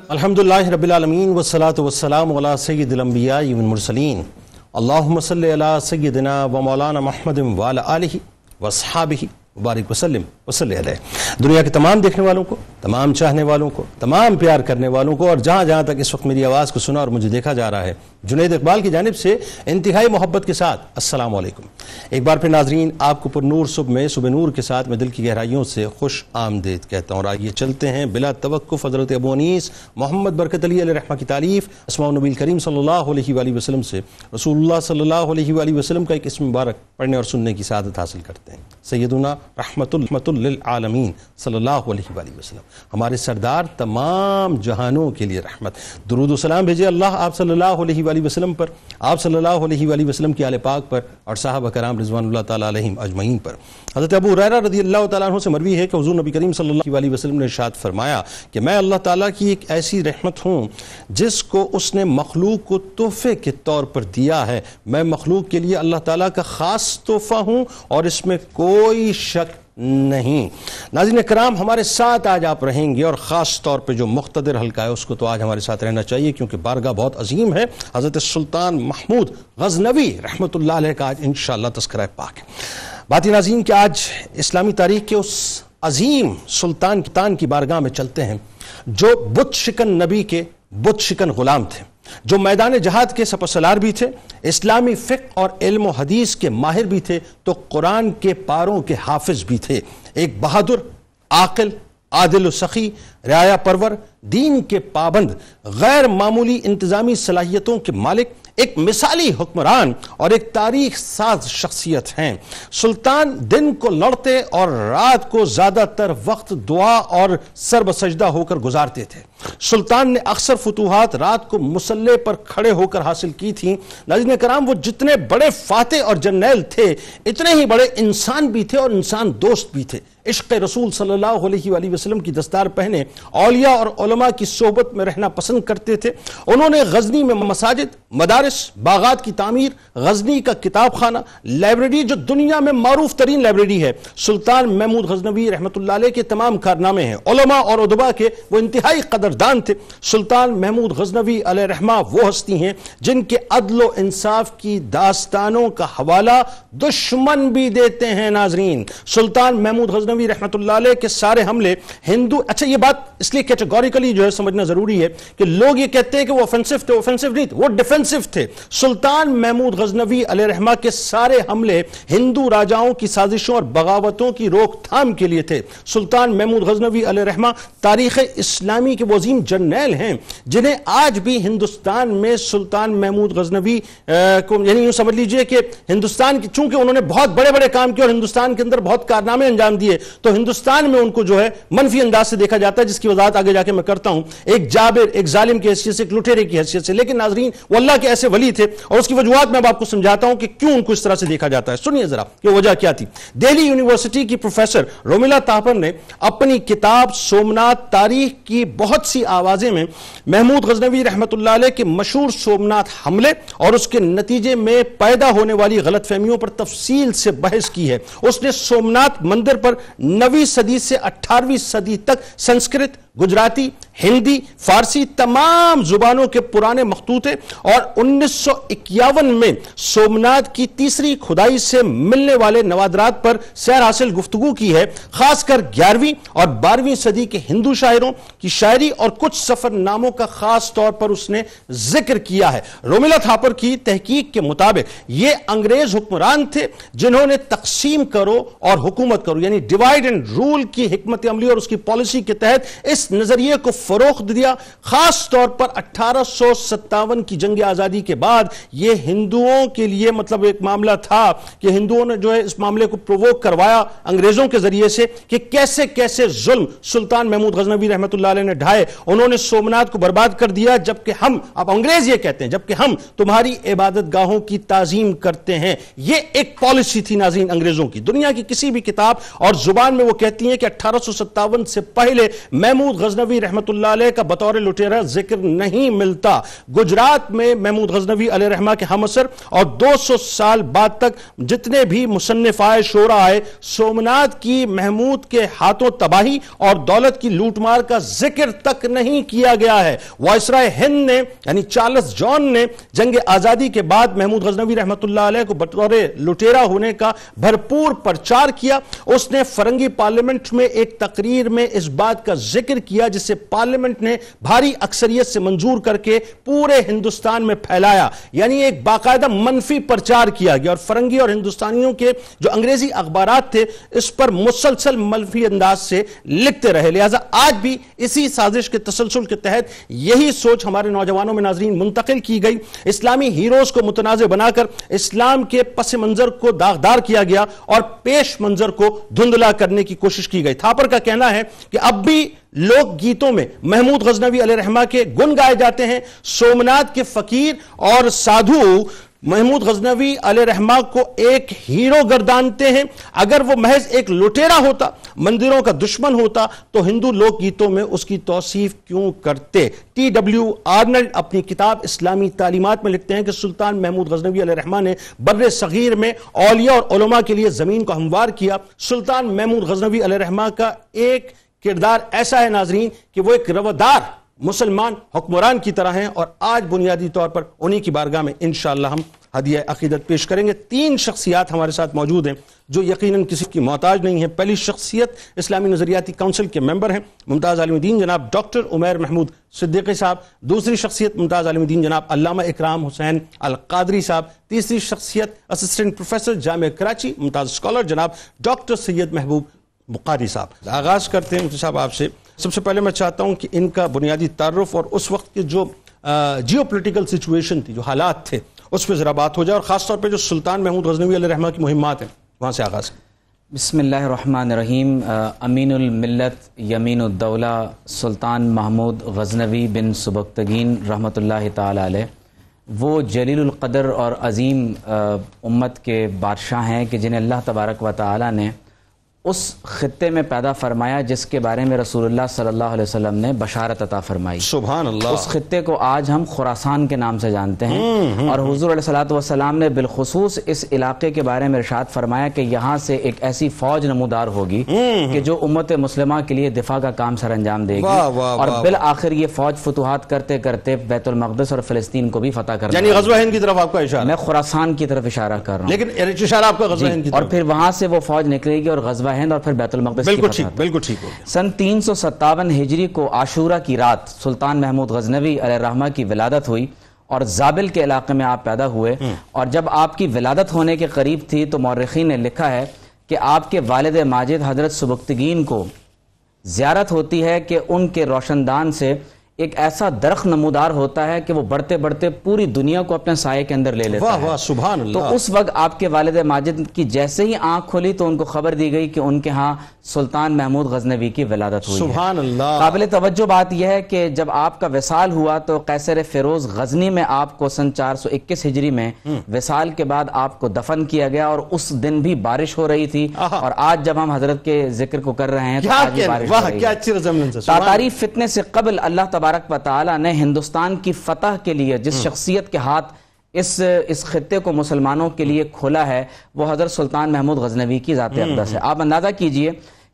الحمدللہ رب العالمین والصلاة والسلام علی سید الانبیاء والمرسلین اللہم صلی علی سیدنا و مولانا محمد وعلی آلہ واصحابہ مبارک وسلم وصلی علیہ۔ دنیا کے تمام دیکھنے والوں کو، تمام چاہنے والوں کو، تمام پیار کرنے والوں کو، اور جہاں جہاں تک اس وقت میری آواز کو سنا اور مجھے دیکھا جا رہا ہے، جنید اقبال کی جانب سے انتہائی محبت کے ساتھ السلام علیکم۔ ایک بار پھر ناظرین، آپ کو پر نور صبح میں صبح نور کے ساتھ میں دل کی گہرائیوں سے خوش آمدید کہتا ہوں، اور آئیے چلتے ہیں بلا توقف حضرت ابو انیس محمد برکت علی علیہ رحمہ کی تعریف اسماء النبی کریم صلی اللہ علیہ وآلہ وسلم سے رسول اللہ صلی اللہ علیہ وآلہ وسلم کا ایک اسم مبارک پڑھنے اور سننے کی سعادت حاصل کرتے ہیں۔ سیدنا رحمت للعالمین صلی اللہ علیہ وآلہ وسلم، ہمارے سردار تمام جہانوں کے لیے رحمت۔ درود و سلام بھیجے اللہ آپ صلی اللہ علیہ وآلہ وسلم پر، آپ صلی اللہ علیہ وآلہ وسلم کی آل پاک پر، اور صحابہ کرام رضوان اللہ تعالیٰ علیہم اجمعین پر۔ حضرت ابو ہریرہ رضی اللہ تعالیٰ عنہ سے مروی ہے کہ حضور نبی کریم صلی اللہ علیہ وسلم نے ارشاد فرمایا کہ میں اللہ تعالیٰ کی ایک ایسی رحمت ہوں جس کو اس نے مخلوق کو تحفے کے طور پر دیا ہے۔ میں مخلوق کے لیے اللہ تعالیٰ کا خاص تحفہ ہوں اور اس میں کوئی شک نہیں۔ ناظرین کرام، ہمارے ساتھ آج آپ رہیں گے، اور خاص طور پہ جو مقتدر حلقہ ہے اس کو تو آج ہمارے ساتھ رہنا چاہیے کیونکہ بارگاہ بہت عظیم ہے۔ حضرت سلطان محمود غزنوی رحمۃ اللہ علیہ کا آج انشاءاللہ تذکرہ پاک ہے۔ بات یہ ناظرین کہ آج اسلامی تاریخ کے اس عظیم سلطان کی بارگاہ میں چلتے ہیں جو بت شکن نبی کے بت شکن غلام تھے، جو میدان جہاد کے سپہ سالار بھی تھے، اسلامی فقہ اور علم و حدیث کے ماہر بھی تھے، تو قرآن کے پاروں کے حافظ بھی تھے۔ ایک بہادر، عاقل، عادل و سخی، رعایا پرور، دین کے پابند، غیر معمولی انتظامی صلاحیتوں کے مالک، ایک مثالی حکمران اور ایک تاریخ ساز شخصیت ہیں۔ سلطان دن کو لڑتے اور رات کو زیادہ تر وقت دعا اور سر بسجدہ ہو کر گزارتے تھے۔ سلطان نے اکثر فتوحات رات کو مسلح پر کھڑے ہو کر حاصل کی تھیں۔ ناظرین کرام، وہ جتنے بڑے فاتح اور جرنیل تھے اتنے ہی بڑے انسان بھی تھے اور انسان دوست بھی تھے۔ عشق رسول صلی اللہ علیہ وآلہ وسلم کی دستار پہنے اولیاء اور علماء کی صحبت میں رہنا پسند کرتے تھے۔ انہوں نے غزنی میں مساجد، مدارس، باغات کی تعمیر، غزنی کا کتاب خانہ، لائبریری جو دنیا میں معروف ترین لائبریری ہے، سلطان محمود غزنوی رحمۃ اللہ علیہ کے تمام کارنامے ہیں۔ علماء اور ادباء کے وہ انتہائی قدردان تھے۔ سلطان محمود غزنوی علیہ رحمہ وہ ہستی ہیں جن کے عدل و انصاف کی داستانوں کا حوالہ دشمن بھی دیتے ہیں۔ ناظرین، سلطان محمود غزنوی رحمۃ اللہ علیہ کے سارے حملے ہندو، اچھا یہ بات اس لیے کیٹیگوریکلی جو ہے سمجھنا ضروری ہے کہ لوگ یہ کہتے ہیں کہ وہ اوفینسو تھے، اوفینسو نہیں تھے، وہ ڈیفینسو تھے۔ سلطان محمود غزنوی علیہ رحمہ کے سارے حملے ہندو راجاؤں کی سازشوں اور بغاوتوں کی روک تھام کے لیے تھے۔ سلطان محمود غزنوی علیہ رحمہ تاریخ اسلامی کے وہ عظیم جرنیل ہیں جنہیں آج بھی ہندوستان میں سلطان محمود غزنوی کو، یعنی یوں سمجھ لیجئے کہ ہندوستان کی، چونکہ انہوں نے بہت بڑے بڑے کام کیے اور ہندوستان کے اندر بہت کارنامے انجام دیے، تو ہندوستان میں ان کو جو ہے منفی انداز سے دیکھا جاتا ہے، جس کی وضاحت آگے جا کے میں کرتا ہوں، ایک جابر، ایک ظالم کی حیثیت سے، ایک لٹیرے کی حیثیت سے۔ لیکن ناظرین، وہ اللہ کے ایسے ولی تھے اور اس کی وجوہات میں اب آپ کو سمجھاتا ہوں کہ کیوں ان کو اس طرح سے دیکھا جاتا ہے۔ سنیے ذرا کہ وجہ کیا تھی۔ دہلی یونیورسٹی کی پروفیسر رومیلا تاپر نے اپنی کتاب سومنات تاریخ کی بہت سی آوازیں میں محمود غزنوی رحمۃ اللہ علیہ کے مشہور سومنات حملے اور اس کے نتیجے میں پیدا ہونے والی غلط فہمیوں پر تفصیل سے بحث کی ہے۔ اس نے سومنات مندر پر 9ویں صدی سے 18ویں صدی تک سنسکرت، گجراتی، ہندی، فارسی تمام زبانوں کے پرانے مخطوطے اور 1951 میں سومنات کی تیسری کھدائی سے ملنے والے نوادرات پر سیر حاصل گفتگو کی ہے۔ خاص کر 11ویں اور 12ویں صدی کے ہندو شاعروں کی شاعری اور کچھ سفر ناموں کا خاص طور پر اس نے ذکر کیا ہے۔ رومیلا تھاپر کی تحقیق کے مطابق یہ انگریز حکمران تھے جنہوں نے تقسیم کرو اور حکومت کرو، یعنی ڈیوائیڈ اینڈ رول کی حکمت عملی اور اس کی پالیسی کے تحت اس نظریے کو فروغ دیا۔ خاص طور پر 1857 کی جنگ آزادی کے بعد یہ ہندوؤں کے لیے مطلب ایک معاملہ تھا کہ ہندوؤں نے جو ہے اس معاملے کو پرووک کروایا انگریزوں کے ذریعے سے کہ کیسے کیسے ظلم سلطان محمود غزنوی رحمۃ اللہ علیہ نے ڈھائے۔ انہوں نے سومنات کو برباد کر دیا، جبکہ ہم، اب انگریز یہ کہتے ہیں، جبکہ ہم تمہاری عبادت گاہوں کی تعظیم کرتے ہیں۔ یہ ایک پالیسی تھی ناظرین انگریزوں کی۔ دنیا کی کسی بھی کتاب اور زبان میں وہ کہتی ہیں کہ 1857 سے پہلے محمود محمود غزنوی رحمۃ اللہ علیہ کا بطور لٹیرا ذکر نہیں ملتا۔ گجرات میں محمود غزنوی علیہ رحمہ کے ہم اثر اور 200 سال بعد تک جتنے بھی مصنف آئے، شعراء آئے، سومنات کی محمود کے ہاتھوں تباہی اور دولت کی لوٹ مار کا ذکر تک نہیں کیا گیا ہے۔ وائسرائے ہند نے یعنی چارلس جان نے جنگ آزادی کے بعد محمود غزنوی رحمۃ اللہ علیہ کو بطور لٹیرا ہونے کا بھرپور پرچار کیا۔ اس نے فرنگی پارلیمنٹ میں ایک تقریر میں اس بات کا ذکر کیا جسے پارلیمنٹ نے بھاری اکثریت سے منظور کر کے پورے ہندوستان میں پھیلایا، یعنی ایک باقاعدہ منفی پرچار کیا گیا، اور فرنگی اور ہندوستانیوں کے جو انگریزی اخبارات تھے اس پر مسلسل منفی انداز سے لکھتے رہے۔ لہٰذا آج بھی اسی سازش کے تسلسل کے تحت یہی سوچ ہمارے نوجوانوں میں ناظرین منتقل کی گئی، اسلامی ہیروز کو متنازع بنا کر اسلام کے پس منظر کو داغدار کیا گیا اور پیش منظر کو دھندلا کرنے کی کوشش کی گئی۔ تھاپر کا کہنا ہے کہ اب بھی لوک گیتوں میں محمود غزنوی علیہ رحمہ کے گن گائے جاتے ہیں، سومنات کے فقیر اور سادھو محمود غزنوی علیہ رحمہ کو ایک ہیرو گردانتے ہیں۔ اگر وہ محض ایک لٹیرا ہوتا، مندروں کا دشمن ہوتا، تو ہندو لوک گیتوں میں اس کی توصیف کیوں کرتے؟ ٹی ڈبلیو آرنلڈ اپنی کتاب اسلامی تعلیمات میں لکھتے ہیں کہ سلطان محمود غزنوی علیہ رحمہ نے بر صغیر میں اولیاء اور علماء کے لیے زمین کو ہموار کیا۔ سلطان محمود غزنوی علیہ رحمہ کا ایک کردار ایسا ہے ناظرین کہ وہ ایک روادار مسلمان حکمران کی طرح ہیں، اور آج بنیادی طور پر انہی کی بارگاہ میں انشاءاللہ ہم ہدیہ عقیدت پیش کریں گے۔ 3 شخصیات ہمارے ساتھ موجود ہیں جو یقیناً کسی کی محتاج نہیں ہیں۔ پہلی شخصیت اسلامی نظریاتی کونسل کے ممبر ہیں ممتاز عالم دین جناب ڈاکٹر عمیر محمود صدیقی صاحب۔ دوسری شخصیت ممتاز عالم دین جناب علامہ اکرام حسین القادری صاحب۔ تیسری شخصیت اسسٹنٹ پروفیسر جامعہ کراچی ممتاز اسکالر جناب ڈاکٹر سید محبوب بخاری صاحب۔ آغاز کرتے ہیں مفتی صاحب آپ سے۔ سب سے پہلے میں چاہتا ہوں کہ ان کا بنیادی تعارف اور اس وقت کے جو جیو پولیٹیکل سچویشن تھی، جو حالات تھے، اس پہ ذرا بات ہو جائے، اور خاص طور پہ جو سلطان محمود غزنوی علیہ رحمہ کی مہمات ہیں وہاں سے آغاز کریں۔ بسم اللہ الرحمن الرحیم۔ امین الملت یمین الدولہ سلطان محمود غزنوی بن سبکتگین رحمۃ اللہ تعالی علیہ وہ جلیل القدر اور عظیم امت کے بادشاہ ہیں کہ جنہیں اللہ تبارک و تعالی نے اس خطے میں پیدا فرمایا جس کے بارے میں رسول اللہ صلی اللہ علیہ وسلم نے بشارت عطا فرمائی۔ سبحان اللہ۔ اس خطے کو آج ہم خراسان کے نام سے جانتے ہیں، اور حضور علیہ السلام نے بالخصوص اس علاقے کے بارے میں ارشاد فرمایا کہ یہاں سے ایک ایسی فوج نمودار ہوگی کہ جو امت مسلمہ کے لیے دفاع کا کام سر انجام دے گی، اور بالآخر یہ فوج فتوحات کرتے کرتے بیت المقدس اور فلسطین کو بھی فتح کر یعنی غزوہ ہند کی طرف آپ کا اشارہ؟ میں خراسان کی طرف اشارہ کر رہا ہوں، لیکن اشارہ آپ کا غزوہ ہند کی طرف، اور پھر وہاں سے وہ فوج نکلے گی اور غزوہ ہند اور پھر بیت المقدس کی فتح۔ بالکل ٹھیک ہو گیا۔ سن 357 ہجری کو عاشورہ کی رات سلطان محمود غزنوی علیہ رحمہ کی ولادت ہوئی، اور زابل کے علاقے میں آپ پیدا ہوئے، اور جب آپ کی ولادت ہونے کے قریب تھی تو مورخین نے لکھا ہے کہ آپ کے والد ماجد حضرت سبکتگین کو زیارت ہوتی ہے کہ ان کے روشن دان سے ایک ایسا درخت نمودار ہوتا ہے کہ وہ بڑھتے بڑھتے پوری دنیا کو اپنے سائے کے اندر لے لیتا ہے۔ واہ سبحان اللہ۔ تو اس وقت آپ کے والد ماجد کی جیسے ہی آنکھ کھلی تو ان کو خبر دی گئی کہ ان کے ہاں سلطان محمود غزنوی کی ولادت ہوئی ہے۔ سبحان اللہ۔ قابل توجہ بات یہ ہے کہ جب آپ کا وصال ہوا تو قیصر فیروز غزنی میں آپ کو سن 421 ہجری میں وصال کے بعد آپ کو دفن کیا گیا، اور اس دن بھی بارش ہو رہی تھی، اور آج جب ہم حضرت کے ذکر کو کر رہے ہیں تو آج بھی بارش ہو رہی ہے۔ تاتاری فتنے سے قبل اللہ تبارک و تعالی نے ہندوستان کی فتح کے لیے جس شخصیت کے ہاتھ اس خطے کو مسلمانوں کے لیے کھولا ہے وہ حضرت سلطان محمود غزنوی کی ذات اقدس ہے۔ آپ اندازہ کیجئے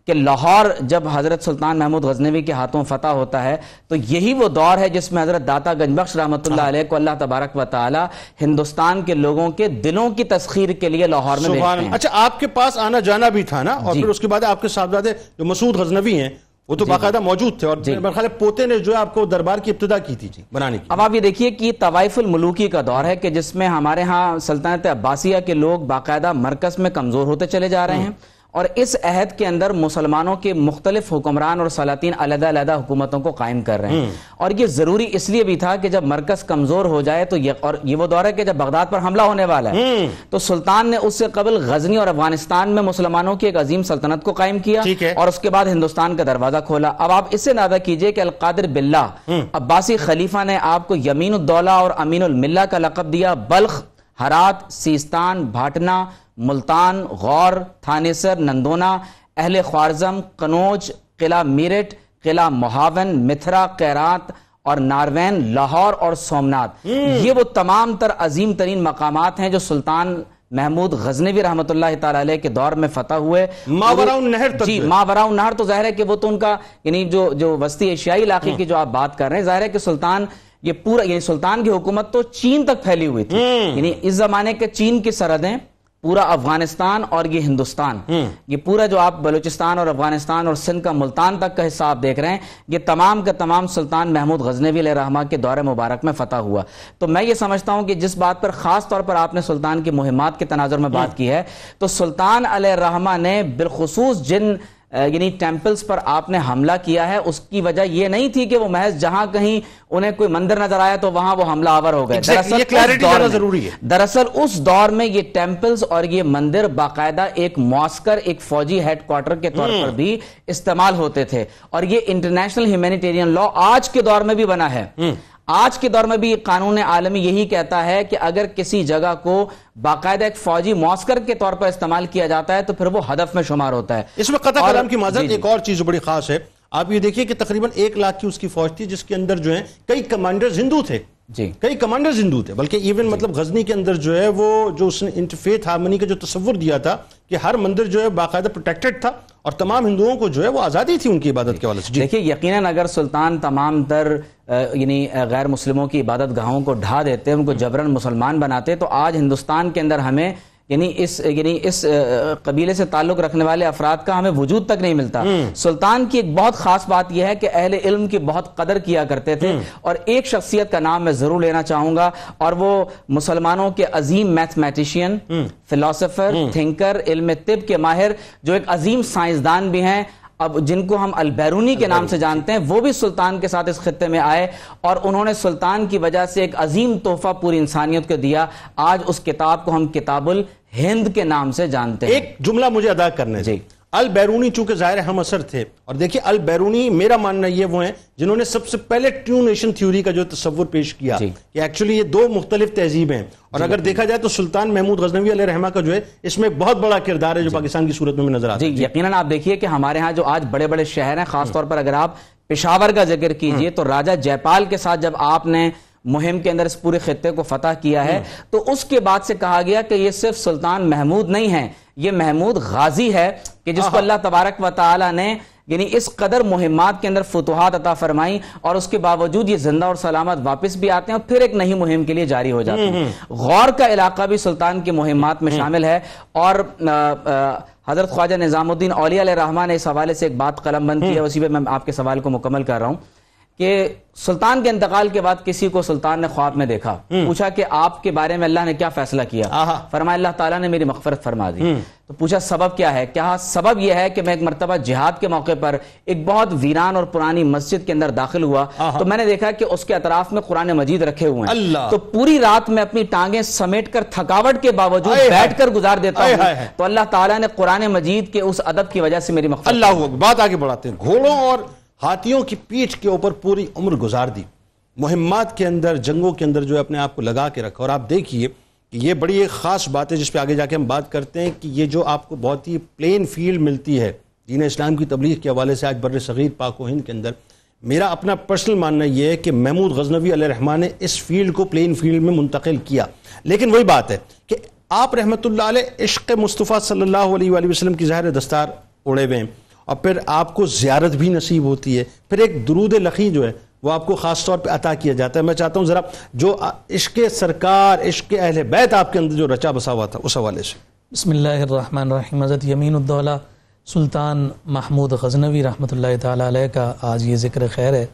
کہ لاہور جب حضرت سلطان محمود غزنوی کے ہاتھوں فتح ہوتا ہے تو یہی وہ دور ہے جس میں حضرت داتا گنج بخش رحمۃ اللہ علیہ کو اللہ تبارک و تعالی ہندوستان کے لوگوں کے دلوں کی تسخیر کے لیے لاہور میں بھیجتے ہیں۔ اچھا، آپ کے پاس آنا جانا بھی تھا نا، اور پھر اس کے بعد آپ کے صاحبزادے جو مسعود غزنوی ہیں وہ تو باقاعدہ موجود تھے، اور میرے خیال ہے پوتے نے جو ہے آپ کو دربار کی ابتدا کی تھی بنانے کی۔ اب آپ یہ دیکھیے کہ یہ طوائف الملوکی کا دور ہے کہ جس میں ہمارے ہاں سلطنت عباسیہ کے لوگ باقاعدہ مرکز میں کمزور ہوتے چلے جا رہے ہیں، اور اس عہد کے اندر مسلمانوں کے مختلف حکمران اور سلاطین علیحدہ علیحدہ حکومتوں کو قائم کر رہے ہیں، اور یہ ضروری اس لیے بھی تھا کہ جب مرکز کمزور ہو جائے تو اور یہ وہ دور ہے کہ جب بغداد پر حملہ ہونے والا ہے تو سلطان نے اس سے قبل غزنی اور افغانستان میں مسلمانوں کی ایک عظیم سلطنت کو قائم کیا، اور اس کے بعد ہندوستان کا دروازہ کھولا۔ اب آپ اس سے اندازہ کیجئے کہ القادر باللہ عباسی خلیفہ نے آپ کو یمین الدولہ اور امین الملہ کا لقب دیا۔ بلخ، ہرات، سیستان، بھاٹنا، ملتان، غور، تھانیسر، نندونا، اہل خوارزم، قنوج، قلعہ میرٹھ، قلعہ مہاون، متھرا، قیرات اور ناروین، لاہور اور سومنات، یہ وہ تمام تر عظیم ترین مقامات ہیں جو سلطان محمود غزنوی رحمۃ اللہ تعالی علیہ کے دور میں فتح ہوئے. ماوراء النہر تک. جی ماوراء النہر تو ظاہر ہے کہ وہ تو ان کا یعنی جو وسطی ایشیائی علاقے کی جو آپ بات کر رہے ہیں، ظاہر ہے کہ سلطان یہ پورا یعنی سلطان کی حکومت تو چین تک پھیلی ہوئی تھی. یعنی اس زمانے کے چین کی سرحدیں پورا افغانستان اور یہ ہندوستان، یہ پورا جو آپ بلوچستان اور افغانستان اور سندھ کا ملتان تک کا حصہ آپ دیکھ رہے ہیں، یہ تمام کا تمام سلطان محمود غزنوی علیہ الرحمہ کے دور مبارک میں فتح ہوا. تو میں یہ سمجھتا ہوں کہ جس بات پر خاص طور پر آپ نے سلطان کی مہمات کے تناظر میں بات کی ہے، تو سلطان علیہ الرحمہ نے بالخصوص جن یعنی ٹیمپلز پر آپ نے حملہ کیا ہے، اس کی وجہ یہ نہیں تھی کہ وہ محض جہاں کہیں انہیں کوئی مندر نظر آیا تو وہاں وہ حملہ آور ہو گئے. دراصل اس دور میں یہ ٹیمپلز اور یہ مندر باقاعدہ ایک معسکر، ایک فوجی ہیڈ کوارٹر کے طور پر بھی استعمال ہوتے تھے، اور یہ انٹرنیشنل ہیومینیٹیرین لا آج کے دور میں بھی بنا ہے. آج کے دور میں بھی قانون عالمی یہی کہتا ہے کہ اگر کسی جگہ کو باقاعدہ ایک فوجی معسکر کے طور پر استعمال کیا جاتا ہے تو پھر وہ ہدف میں شمار ہوتا ہے. اس میں قطع کلام کی معذرت، ایک اور چیز بڑی خاص ہے. آپ یہ دیکھیے کہ تقریباً 1 لاکھ کی اس کی فوج تھی، جس کے اندر جو ہیں کئی کمانڈرز ہندو تھے. کئی کمانڈرز ہندو تھے، بلکہ ایون مطلب غزنی کے اندر جو ہے وہ جو اس نے انٹرفیتھ ہارمونی کا جو تصور دیا تھا کہ ہر مندر جو ہے باقاعدہ پروٹیکٹڈ تھا اور تمام ہندوؤں کو جو ہے وہ آزادی تھی ان کی عبادت کے حوالے سے. دیکھیے یقیناً اگر سلطان تمام تر یعنی غیر مسلموں کی عبادت گاہوں کو ڈھا دیتے، ان کو جبراً مسلمان بناتے، تو آج ہندوستان کے اندر ہمیں یعنی اس قبیلے سے تعلق رکھنے والے افراد کا ہمیں وجود تک نہیں ملتا. سلطان کی ایک بہت خاص بات یہ ہے کہ اہل علم کی بہت قدر کیا کرتے تھے، اور ایک شخصیت کا نام میں ضرور لینا چاہوں گا، اور وہ مسلمانوں کے عظیم میتھمیٹیشین، فلاسفر، تھنکر، علم طب کے ماہر، جو ایک عظیم سائنسدان بھی ہیں، اب جن کو ہم البیرونی کے نام سے جانتے ہیں، وہ بھی سلطان کے ساتھ اس خطے میں آئے، اور انہوں نے سلطان کی وجہ سے ایک عظیم تحفہ پوری انسانیت کو دیا. آج اس کتاب کو ہم کتاب الہند کے نام سے جانتے ہیں. ایک جملہ مجھے ادا کرنے جی. البیرونی چونکہ ظاہر ہم اثر تھے، اور دیکھیے البیرونی میرا ماننا یہ وہ ہیں جنہوں نے سب سے پہلے ٹرو نیشن تھیوری کا جو تصور پیش کیا کہ ایکچولی یہ 2 مختلف تہذیبیں ہیں. اور اگر دیکھا جائے تو سلطان محمود غزنوی علیہ الرحمہ کا جو ہے اس میں بہت بڑا کردار ہے جو پاکستان کی صورت میں نظر آتا ہے. جی یقیناً آپ دیکھیے کہ ہمارے ہاں جو آج بڑے بڑے شہر ہیں، خاص طور پر اگر آپ پشاور کا ذکر کیجئے تو راجہ جے پال کے ساتھ جب آپ نے مہم کے اندر اس پورے خطے کو فتح کیا ہے تو اس کے بعد سے کہا گیا کہ یہ صرف سلطان محمود نہیں ہیں، یہ محمود غازی ہے کہ جس کو اللہ تبارک و تعالی نے یعنی اس قدر مہمات کے اندر فتوحات عطا فرمائیں، اور اس کے باوجود یہ زندہ اور سلامت واپس بھی آتے ہیں اور پھر ایک نئی مہم کے لیے جاری ہو جاتے ہیں. غور کا علاقہ بھی سلطان کی مہمات میں شامل ہے، اور حضرت خواجہ نظام الدین اولیاء علیہ الرحمہ نے اس حوالے سے ایک بات قلم بند کی ہے، اسی پہ میں آپ کے سوال کو مکمل کر رہا ہوں کہ سلطان کے انتقال کے بعد کسی کو سلطان نے خواب میں دیکھا، پوچھا کہ آپ کے بارے میں اللہ نے کیا فیصلہ کیا؟ فرمایا اللہ تعالیٰ نے میری مغفرت فرما دی. تو پوچھا سبب کیا ہے؟ کہا سبب یہ ہے کہ میں ایک مرتبہ جہاد کے موقع پر ایک بہت ویران اور پرانی مسجد کے اندر داخل ہوا تو میں نے دیکھا کہ اس کے اطراف میں قرآن مجید رکھے ہوئے ہیں، تو پوری رات میں اپنی ٹانگیں سمیٹ کر تھکاوٹ کے باوجود بیٹھ کر گزار دیتا ہوں، تو اللہ تعالیٰ نے قرآن مجید کے اس ادب کی وجہ سے میری مغفرت. اللہ بات آگے بڑھاتے ہیں. گھوڑوں اور ہاتھیوں کی پیٹھ کے اوپر پوری عمر گزار دی، مہمات کے اندر، جنگوں کے اندر جو ہے اپنے آپ کو لگا کے رکھا. اور آپ دیکھیے کہ یہ بڑی ایک خاص بات ہے جس پہ آگے جا کے ہم بات کرتے ہیں کہ یہ جو آپ کو بہت ہی پلین فیلڈ ملتی ہے دین اسلام کی تبلیغ کے حوالے سے آج بر صغیر پاک و ہند کے اندر، میرا اپنا پرسنل ماننا یہ ہے کہ محمود غزنوی علیہ الرحمہ نے اس فیلڈ کو پلین فیلڈ میں منتقل کیا. لیکن وہی بات ہے کہ آپ رحمۃ اللہ علیہ عشق مصطفیٰ صلی اللہ علیہ وآلہ وسلم کی ظاہر دستار اڑے ہوئے ہیں، اور پھر آپ کو زیارت بھی نصیب ہوتی ہے، پھر ایک درود لخی جو ہے وہ آپ کو خاص طور پہ عطا کیا جاتا ہے. میں چاہتا ہوں ذرا جو عشق سرکار، عشق اہل بیت آپ کے اندر جو رچا بسا ہوا تھا اس حوالے سے. بسم اللہ الرحمن الرحیم. حضرت یمین الدولہ سلطان محمود غزنوی رحمۃ اللہ تعالیٰ علیہ کا آج یہ ذکر خیر ہے،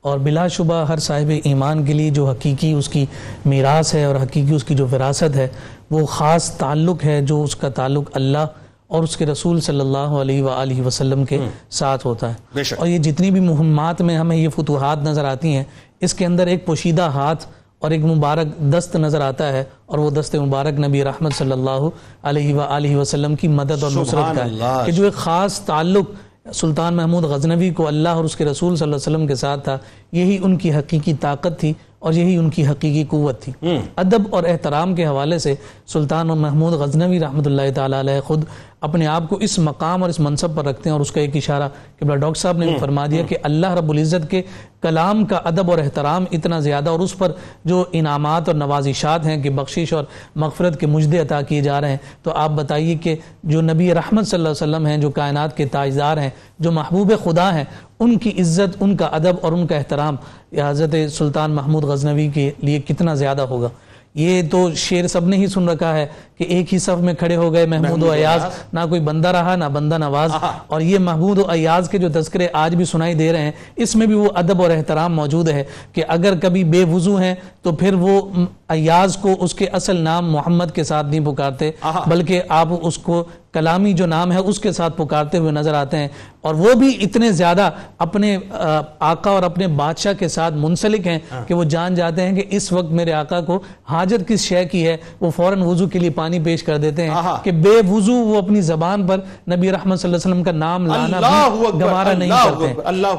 اور بلا شبہ ہر صاحب ایمان کے لیے جو حقیقی اس کی میراث ہے اور حقیقی اس کی جو وراثت ہے وہ خاص تعلق ہے جو اس کا تعلق اللہ اور اس کے رسول صلی اللہ علیہ وآلہ وسلم کے ساتھ ہوتا ہے. اور یہ جتنی بھی مہمات میں ہمیں یہ فتوحات نظر آتی ہیں، اس کے اندر ایک پوشیدہ ہاتھ اور ایک مبارک دست نظر آتا ہے، اور وہ دست مبارک نبی رحمت صلی اللہ علیہ وآلہ وسلم کی مدد اور نصرت کا ہے، کہ جو ایک خاص تعلق سلطان محمود غزنوی کو اللہ اور اس کے رسول صلی اللہ علیہ وسلم کے ساتھ تھا، یہی ان کی حقیقی طاقت تھی اور یہی ان کی حقیقی قوت تھی۔ ادب اور احترام کے حوالے سے سلطان محمود غزنوی رحمۃ اللہ تعالیٰ علیہ خود اپنے آپ کو اس مقام اور اس منصب پر رکھتے ہیں، اور اس کا ایک اشارہ قبلہ ڈاکٹر صاحب نے بھی فرما دیا کہ اللہ رب العزت کے کلام کا ادب اور احترام اتنا زیادہ، اور اس پر جو انعامات اور نوازشات ہیں کہ بخشش اور مغفرت کے مجدے عطا کیے جا رہے ہیں، تو آپ بتائیے کہ جو نبی رحمت صلی اللہ علیہ وسلم ہیں، جو کائنات کے تاجدار ہیں، جو محبوب خدا ہیں، ان کی عزت، ان کا ادب اور ان کا احترام حضرت سلطان محمود غزنوی کے لیے کتنا زیادہ ہوگا۔ یہ تو شعر سب نے ہی سن رکھا ہے کہ ایک ہی صف میں کھڑے ہو گئے محمود و ایاز، نہ کوئی بندہ رہا نہ بندہ نواز، اور یہ محمود و ایاز کے جو تذکرے آج بھی سنائی دے رہے ہیں، اس میں بھی وہ ادب اور احترام موجود ہے کہ اگر کبھی بے وضو ہیں تو پھر وہ ایاز کو اس کے اصل نام محمد کے ساتھ نہیں پکارتے، بلکہ آپ اس کو کلامی جو نام ہے اس کے ساتھ پکارتے ہوئے نظر آتے ہیں، اور وہ بھی اتنے زیادہ اپنے آقا اور اپنے بادشاہ کے ساتھ منسلک ہیں کہ وہ جان جاتے ہیں کہ اس وقت میرے آقا کو حاجت کس شے کی ہے، وہ فوراً وضو کے لیے پانی پیش کر دیتے ہیں کہ بے وضو وہ اپنی زبان پر نبی رحمت صلی اللہ علیہ وسلم کا نام لانا بھی گوارا نہیں کرتے۔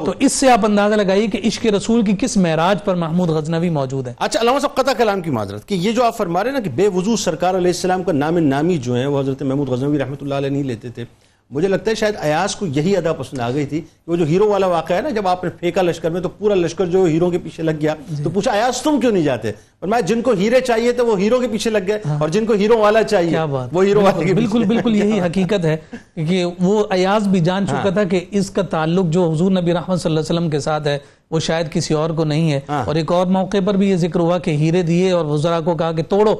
تو اس سے آپ اندازہ لگائیے کہ عشق رسول کی کس معراج پر محمود غزنوی موجود ہے۔ اچھا علامہ صاحب، قطع کلام کی معذرت کہ یہ جو آپ فرما رہے ہیں نا کہ بے وضو سرکار علیہ السلام کا نام نامی جو ہے وہ حضرت محمود غزنوی رحمۃ اللہ علیہ نہیں لیتے تھے، مجھے لگتا ہے شاید ایاز کو یہی ادا پسند آ گئی تھی کہ وہ جو ہیرو والا واقعہ ہے نا، جب آپ نے پھینکا لشکر میں تو پورا لشکر جو ہیرو کے پیچھے لگ گیا، تو پوچھا ایاز تم کیوں نہیں جاتے؟ فرمایا جن کو ہیرے چاہیے تھے وہ ہیرو کے پیچھے لگ گئے، اور جن کو ہیرو والا چاہیے وہ ہیرو والے کے پیچھے۔ بالکل یہی حقیقت ہے کہ وہ ایاز بھی جان چکا تھا کہ اس کا تعلق جو حضور نبی رحمت صلی اللہ علیہ وسلم کے ساتھ ہے وہ شاید کسی اور کو نہیں ہے، اور ایک اور موقع پر بھی یہ ذکر ہوا کہ ہیرے دیے اور وزراء کو کہا کہ توڑو،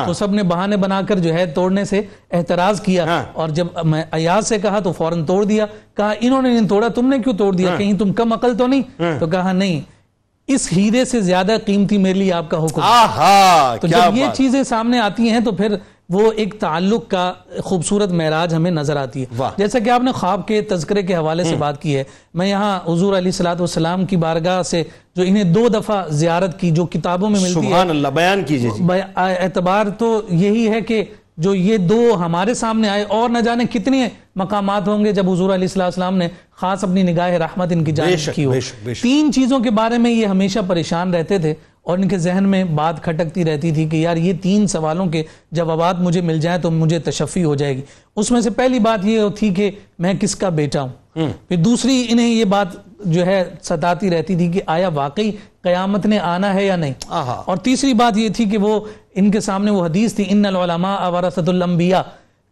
تو سب نے بہانے بنا کر جو ہے توڑنے سے احتراز کیا، اور جب میں ایاز سے کہا تو فوراً توڑ دیا، کہا انہوں نے نہیں توڑا تم نے کیوں توڑ دیا، کہیں تم کم عقل تو نہیں؟ تو کہا نہیں، اس ہیرے سے زیادہ قیمتی میرے لیے آپ کا حکم۔ تو جب یہ چیزیں سامنے آتی ہیں تو پھر وہ ایک تعلق کا خوبصورت معراج ہمیں نظر آتی ہے۔ جیسا کہ آپ نے خواب کے تذکرے کے حوالے سے بات کی ہے، میں یہاں حضور علیہ الصلوۃ والسلام کی بارگاہ سے جو انہیں 2 دفعہ زیارت کی جو کتابوں میں ملتی ہے، سبحان اللہ، بیان کیجیے۔ اعتبار تو یہی ہے کہ جو یہ 2 ہمارے سامنے آئے، اور نہ جانے کتنے مقامات ہوں گے جب حضور علیہ السلام نے خاص اپنی نگاہ رحمت ان کی جانب کی ہو۔ 3 چیزوں کے بارے میں یہ ہمیشہ پریشان رہتے تھے، اور ان کے ذہن میں بات کھٹکتی رہتی تھی کہ یار یہ 3 سوالوں کے جوابات مجھے مل جائیں تو مجھے تشفی ہو جائے گی۔ اس میں سے پہلی بات یہ تھی کہ میں کس کا بیٹا ہوں، پھر دوسری انہیں یہ بات جو ہے ستاتی رہتی تھی کہ آیا واقعی قیامت نے آنا ہے یا نہیں، اور تیسری بات یہ تھی کہ وہ ان کے سامنے وہ حدیث تھی ان العلماء ورثۃ الانبیاء،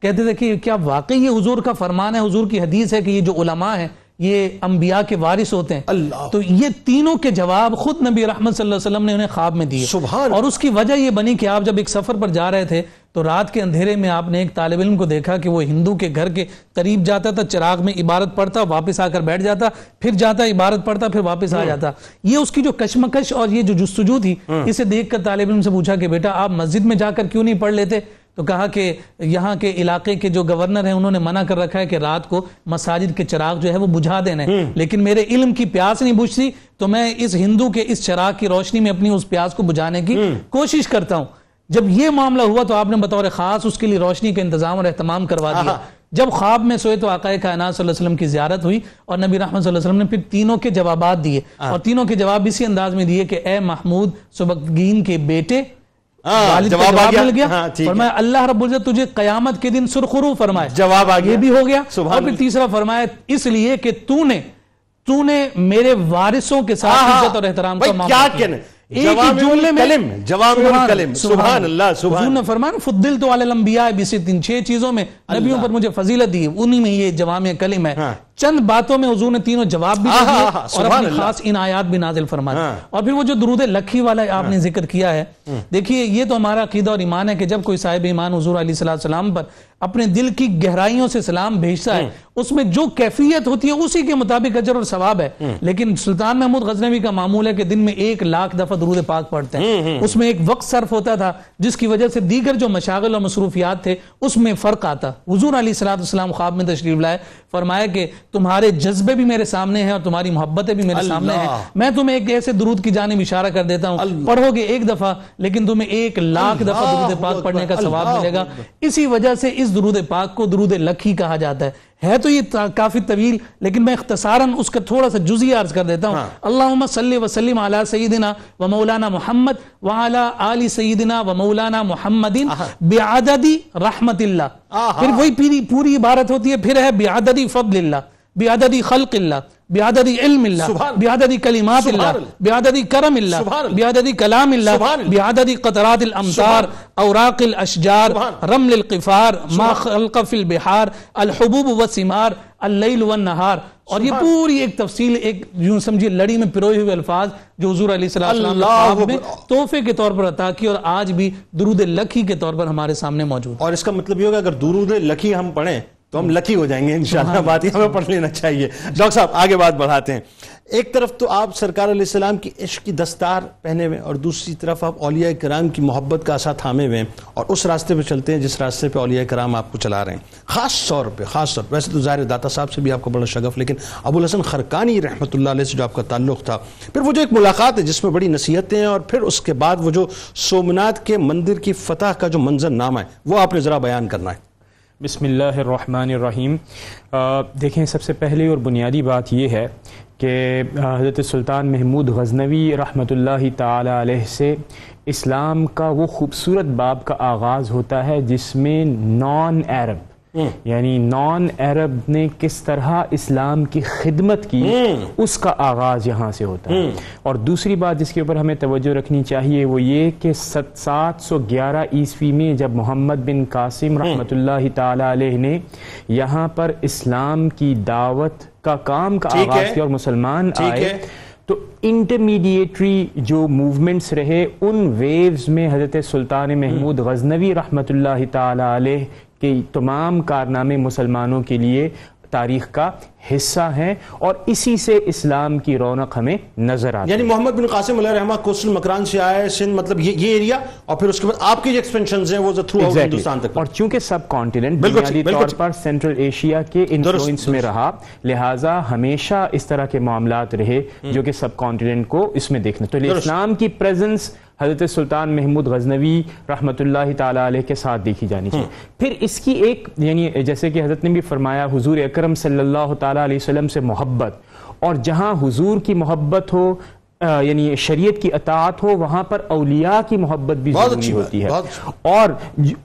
کہتے تھے کہ کیا واقعی یہ حضور کا فرمان ہے، حضور کی حدیث ہے کہ یہ جو علماء ہیں یہ انبیاء کے وارث ہوتے ہیں؟ تو یہ تینوں کے جواب خود نبی رحمت صلی اللہ علیہ وسلم نے انہیں خواب میں دیے، اور اس کی وجہ یہ بنی کہ آپ جب ایک سفر پر جا رہے تھے تو رات کے اندھیرے میں آپ نے ایک طالب علم کو دیکھا کہ وہ ہندو کے گھر کے قریب جاتا تھا، چراغ میں عبارت پڑھتا، واپس آ کر بیٹھ جاتا، پھر جاتا عبارت پڑھتا، پھر واپس آ جاتا۔ یہ اس کی جو کشمکش اور یہ جو جستجو تھی، اسے دیکھ کر طالب علم سے پوچھا کہ بیٹا آپ مسجد میں جا کر کیوں نہیں پڑھ لیتے؟ تو کہا کہ یہاں کے علاقے کے جو گورنر ہیں انہوں نے منع کر رکھا ہے کہ رات کو مساجد کے چراغ جو ہے وہ بجھا دینے، لیکن میرے علم کی پیاس نہیں بجھتی تو میں اس ہندو کے اس چراغ کی روشنی میں اپنی اس پیاس کو بجھانے کی کوشش کرتا ہوں۔ جب یہ معاملہ ہوا تو آپ نے بطور خاص اس کے لیے روشنی کا انتظام اور اہتمام کروا دیا۔ جب خواب میں سوئے تو آقا کائنات صلی اللہ علیہ وسلم کی زیارت ہوئی، اور نبی رحمت صلی اللہ علیہ وسلم نے پھر تینوں کے جوابات دیے، اور تینوں کے جواب اسی انداز میں دیے کہ اے محمود سبکتگین کے بیٹے، والد کا جواب مل گیا، فرمایا اللہ رب العزت تجھے قیامت کے دن سرخرو فرمائے، جواب یہ بھی ہو گیا، اور پھر تیسرا فرمایا اس لیے کہ تو نے میرے وارثوں کے ساتھ عزت اور احترام کا معاملہ کیا۔ ایک ہی جملے میں جوامع الکلم، سبحان اللہ، حضور نے فرمایا فضلت علی الانبیاء ب6، 6 چیزوں میں نبیوں پر مجھے فضیلت دی، انہی میں یہ جوامع کلم ہے۔ چند باتوں میں حضور نے تینوں جواب بھی دیے اور اپنی خاص عنایات بھی نازل فرما دی۔ اور پھر وہ جو درود لکھی والا آپ نے ذکر کیا ہے، دیکھیے یہ تو ہمارا عقیدہ اور ایمان ہے کہ جب کوئی صاحب ایمان حضور علیہ السلام پر اپنے دل کی گہرائیوں سے سلام بھیجتا ہے، اس میں جو کیفیت ہوتی ہے اسی کے مطابق اجر اور ثواب ہے۔ لیکن سلطان محمود غزنوی کا معمول ہے کہ دن میں 1,00,000 دفعہ درود پاک پڑھتے ہیں، اس میں ایک وقت صرف ہوتا تھا جس کی وجہ سے دیگر جو مشاغل اور مصروفیات تھے اس میں فرق آتا۔ حضور علیہ السلام خواب میں تشریف لائے، فرمایا کہ تمہارے جذبے بھی میرے سامنے ہیں اور تمہاری محبتیں بھی میرے سامنے ہیں، میں تمہیں ایک ایسے درود کی جانب اشارہ کر دیتا ہوں، پڑھو گے 1 دفعہ لیکن تمہیں 1,00,000 دفعہ درود پاک پڑھنے کا ثواب ملے گا۔ اسی وجہ سے اس درود پاک کو درود لکھی کہا جاتا ہے۔ ہے تو یہ کافی طویل، لیکن میں اختصاراً اس کا تھوڑا سا جزئی عرض کر دیتا ہوں. اللہم صلی وسلم علی سیدنا و مولانا محمد وعلی آل سیدنا و مولانا محمد بعدد رحمت اللہ. پھر وہی پوری عبارت ہوتی ہے، پھر ہے بعدد فضل اللہ، بعدد خلق اللہ، بعدد علم اللہ، بعدد کلمات اللہ، بعدد کرم اللہ، بعدد کلام اللہ، بعدد قطرات الامطار، اوراق الاشجار، رمل القفار، ما خلق فی البحار، الحبوب والثمار، اللیل والنہار. اور یہ پوری ایک تفصیل، ایک یوں سمجھے لڑی میں پروئے ہوئے الفاظ جو حضور علیہ السلام نے خواب میں تحفے کے طور پر عطا کی اور آج بھی درود لکی کے طور پر ہمارے سامنے موجود. اور اس کا مطلب یہ ہوگا اگر درود لکی ہم پڑھیں تو ہم لکی ہو جائیں گے انشاءاللہ. بات یہ ہمیں پڑھ لینا چاہیے. ڈاکٹر صاحب آگے بات بڑھاتے ہیں. ایک طرف تو آپ سرکار علیہ السلام کی عشق کی دستار پہنے ہوئے اور دوسری طرف آپ اولیاء کرام کی محبت کا عصا تھامے ہوئے اور اس راستے پہ چلتے ہیں جس راستے پہ اولیاء کرام آپ کو چلا رہے ہیں. خاص طور پہ ویسے تو ظاہر داتا صاحب سے بھی آپ کو بڑا شغف، لیکن ابو الحسن خرقانی رحمۃ اللہ علیہ سے جو آپ کا تعلق تھا، پھر وہ جو ایک ملاقات ہے جس میں بڑی نصیحتیں ہیں، اور پھر اس کے بعد وہ جو سومناتھ کے مندر کی فتح کا جو منظر نامہ ہے وہ آپ نے ذرا بیان کرنا ہے. بسم اللہ الرحمن الرحیم. دیکھیں، سب سے پہلی اور بنیادی بات یہ ہے کہ حضرت سلطان محمود غزنوی رحمۃ اللہ تعالی علیہ سے اسلام کا وہ خوبصورت باب کا آغاز ہوتا ہے جس میں نان عرب یعنی نان عرب نے کس طرح اسلام کی خدمت کی، اس کا آغاز یہاں سے ہوتا ہے. اور دوسری بات جس کے اوپر ہمیں توجہ رکھنی چاہیے وہ یہ کہ 711 عیسوی میں جب محمد بن قاسم رحمۃ اللہ تعالی علیہ نے یہاں پر اسلام کی دعوت کا کام کا آغاز کیا اور مسلمان آئے، تو انٹرمیڈیٹری جو موومنٹس رہے ان ویوز میں حضرت سلطان محمود غزنوی رحمۃ اللہ تعالی علیہ کہ تمام کارنامے مسلمانوں کے لیے تاریخ کا حصہ ہیں، اور اسی سے اسلام کی رونق ہمیں نظر آتی ہے. یعنی محمد بن قاسم علیہ رحمہ کوسٹل مکران سے آئے سندھ، مطلب یہ ایریا، اور پھر اس کے بعد آپ کی جو ایکسپینشنز ہیں وہ تھرو آؤٹ ہندوستان تک. اور چونکہ سب کانٹیننٹ بنیادی طور پر سینٹرل ایشیا کے انفلوئنس میں رہا، لہٰذا ہمیشہ اس طرح کے معاملات رہے جو کہ سب کانٹیننٹ کو اس میں دیکھنا. تو اسلام کی پریزنس حضرت سلطان محمود غزنوی رحمۃ اللہ تعالی علیہ کے ساتھ دیکھی جانی چاہیے. پھر اس کی ایک یعنی جیسے کہ حضرت نے بھی فرمایا حضور اکرم صلی اللہ تعالی علیہ وسلم سے محبت، اور جہاں حضور کی محبت ہو یعنی شریعت کی اطاعت ہو وہاں پر اولیاء کی محبت بھی ضروری ہوتی ہے. اور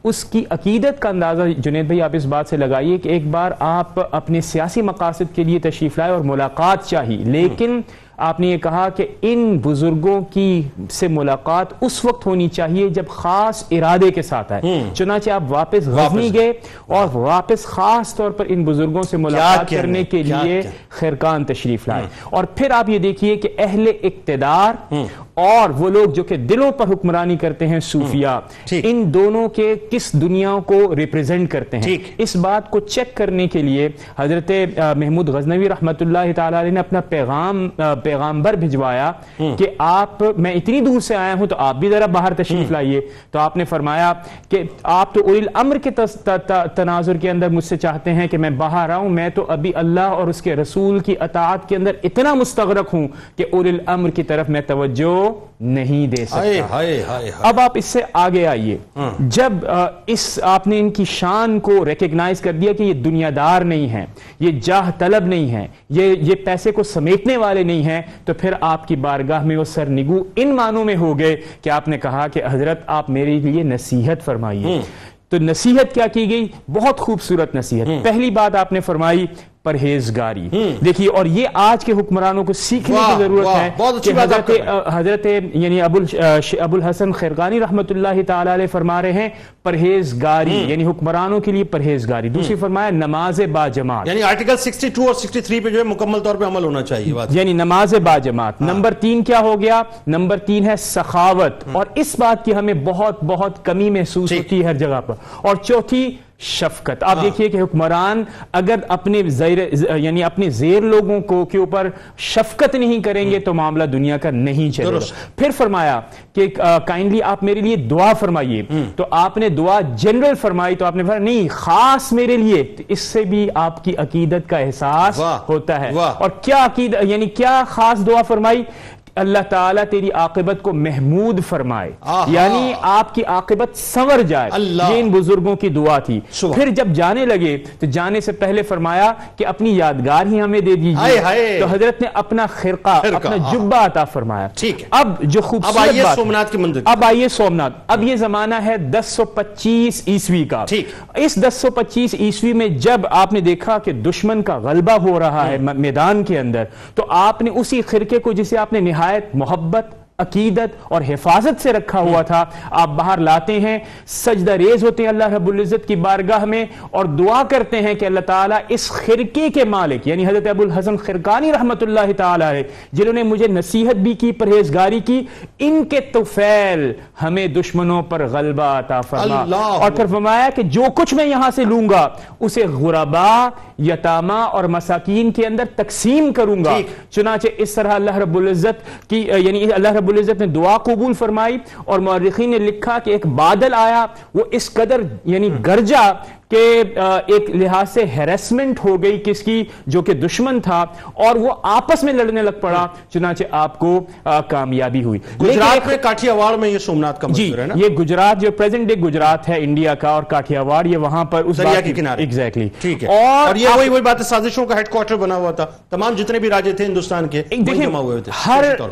اس کی عقیدت کا اندازہ جنید بھائی آپ اس بات سے لگائیے کہ ایک بار آپ اپنے سیاسی مقاصد کے لیے تشریف لائے اور ملاقات چاہی، لیکن آپ نے یہ کہا کہ ان بزرگوں کی سے ملاقات اس وقت ہونی چاہیے جب خاص ارادے کے ساتھ آئے. چنانچہ آپ واپس غزنی گئے اور واپس خاص طور پر ان بزرگوں سے ملاقات کرنے کے لیے خرقان تشریف لائے. اور پھر آپ یہ دیکھیے کہ اہل اقتدار اور وہ لوگ جو کہ دلوں پر حکمرانی کرتے ہیں صوفیاء، ان دونوں کے کس دنیا کو ریپریزنٹ کرتے ہیں، اس بات کو چیک کرنے کے لیے حضرت محمود غزنوی رحمۃ اللہ تعالی علیہ نے اپنا پیغامبر بھجوایا کہ آپ، میں اتنی دور سے آیا ہوں تو آپ بھی ذرا باہر تشریف لائیے. تو آپ نے فرمایا کہ آپ تو اولی الامر کے تناظر کے اندر مجھ سے چاہتے ہیں کہ میں باہر آؤں، میں تو ابھی اللہ اور اس کے رسول کی اطاعت کے اندر اتنا مستغرق ہوں کہ اولی الامر کی طرف میں توجہ نہیں دے سکتا. اب آپ اس سے آگے آئیے، جب آپ نے ان کی شان کو ریکگنائز کر دیا کہ یہ دنیا دار نہیں ہیں، یہ جاہ طلب نہیں ہیں، یہ پیسے کو سمیٹنے والے نہیں ہیں، تو پھر آپ کی بارگاہ میں وہ سرنگو ان معنوں میں ہو گئے کہ آپ نے کہا کہ حضرت آپ میرے لیے نصیحت فرمائیے. تو نصیحت کیا کی گئی؟ بہت خوبصورت نصیحت. پہلی بات آپ نے فرمائی پرہیزگاری. دیکھیے، اور یہ آج کے حکمرانوں کو سیکھنے کی ضرورت ہے کہ حضرت یعنی ابو الحسن خرقانی رحمۃ اللہ تعالی علیہ فرما رہے ہیں پرہیزگاری یعنی حکمرانوں کے لیے پرہیزگاری. دوسری فرمایا نماز با جماعت، یعنی آرٹیکل 62 اور 63 پہ جو ہے مکمل طور پہ عمل ہونا چاہیے، یعنی نماز با جماعت. نمبر 3 کیا ہو گیا؟ نمبر 3 ہے سخاوت، اور اس بات کی ہمیں بہت بہت کمی محسوس ہوتی ہے ہر جگہ پر. اور چوتھی شفقت. آپ دیکھیے کہ حکمران اگر اپنے یعنی اپنے زیر لوگوں کو کے اوپر شفقت نہیں کریں گے تو معاملہ دنیا کا نہیں چلے گا. پھر فرمایا کہ کائنڈلی آپ میرے لیے دعا فرمائیے. تو آپ نے دعا جنرل فرمائی، تو آپ نے فرمایا نہیں خاص میرے لیے. اس سے بھی آپ کی عقیدت کا احساس ہوتا ہے. اور کیا عقیدت یعنی کیا خاص دعا فرمائی؟ اللہ تعالیٰ تیری عاقبت کو محمود فرمائے، یعنی آپ کی عاقبت سنور جائے، یہ ان بزرگوں کی دعا تھی۔ پھر جب جانے لگے تو جانے سے پہلے فرمایا کہ اپنی یادگار ہی ہمیں دے دیجیے، تو حضرت نے اپنا خرقہ، اپنا جبہ عطا فرمایا۔ اب جو خوبصورت بات، سومنات کی منزل، اب آئیے سومنات، اب یہ زمانہ ہے 1025 عیسوی کا۔ اس 1025 عیسوی میں جب آپ نے دیکھا کہ دشمن کا غلبہ ہو رہا ہے میدان کے اندر، تو آپ نے اسی خرقے کو جسے آپ نے نہایت محبت، عقیدت اور حفاظت سے رکھا ہوا تھا، آپ باہر لاتے ہیں، سجدہ ریز ہوتے ہیں اللہ رب العزت کی بارگاہ میں اور دعا کرتے ہیں کہ اللہ تعالیٰ اس خرقے کے مالک یعنی حضرت ابو الحسن خرقانی رحمت اللہ تعالیٰ علیہ، جنہوں نے مجھے نصیحت بھی کی، پرہیزگاری کی، ان کے طفیل ہمیں دشمنوں پر غلبہ عطا فرما۔ اور پھر فرمایا کہ جو کچھ میں یہاں سے لوں گا اسے غربا، یتامہ اور مساکین کے اندر تقسیم کروں گا۔ چنانچہ اس طرح اللہ رب العزت کی یعنی اللہ رب العزت نے دعا قبول فرمائی، اور مورخین نے لکھا کہ ایک بادل آیا، وہ اس قدر یعنی گرجا کہ ایک لحاظ سے ہیرسمنٹ ہو گئی کس کی، جو کہ دشمن تھا، اور وہ آپس میں لڑنے لگ پڑا، چنانچہ آپ کو کامیابی ہوئی۔ گجرات میں کاٹھیا واڑ میں یہ سومنات کا جی مندر ہے نا؟ یہ گجرات جو پریزنٹ ڈے گجرات ہے انڈیا کا، اور کاٹھیا واڑ یہ وہاں پر اس دریا کے کنارے، ایگزیکٹلی ٹھیک ہے۔ اور یہ وہی بات ہے، سازشوں کا ہیڈ کوارٹر بنا ہوا تھا، تمام جتنے بھی راجے تھے ہندوستان کے جمع ہوئے تھے۔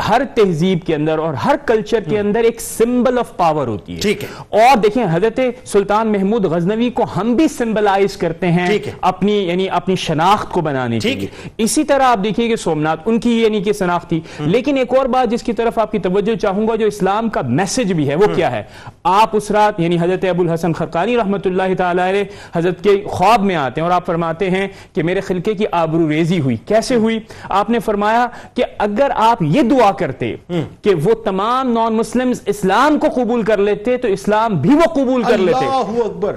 ہر تہذیب کے اندر اور ہر کلچر کے اندر ایک سمبل آف پاور ہوتی ہے، ٹھیک ہے۔ اور دیکھیں حضرت سلطان محمود غزنوی کو ہم بھی سمبلائز کرتے ہیں اپنی یعنی اپنی شناخت کو بنانے کے لیے۔ اسی طرح آپ دیکھیے کہ سومنات ان کی یعنی کہ شناخت تھی۔ لیکن ایک اور بات جس کی طرف آپ کی توجہ چاہوں گا، جو اسلام کا میسج بھی ہے، وہ کیا ہے؟ آپ اس رات یعنی حضرت ابو الحسن خرقانی رحمت اللہ تعالیٰ علیہ حضرت کے خواب میں آتے ہیں اور آپ فرماتے ہیں کہ میرے خلقے کی آبرو ریزی ہوئی۔ کیسے ہوئی؟ آپ نے فرمایا کہ اگر آپ یہ دعا کرتے کہ وہ تمام نان مسلمز اسلام کو قبول کر لیتے تو اسلام بھی وہ قبول کر لیتے۔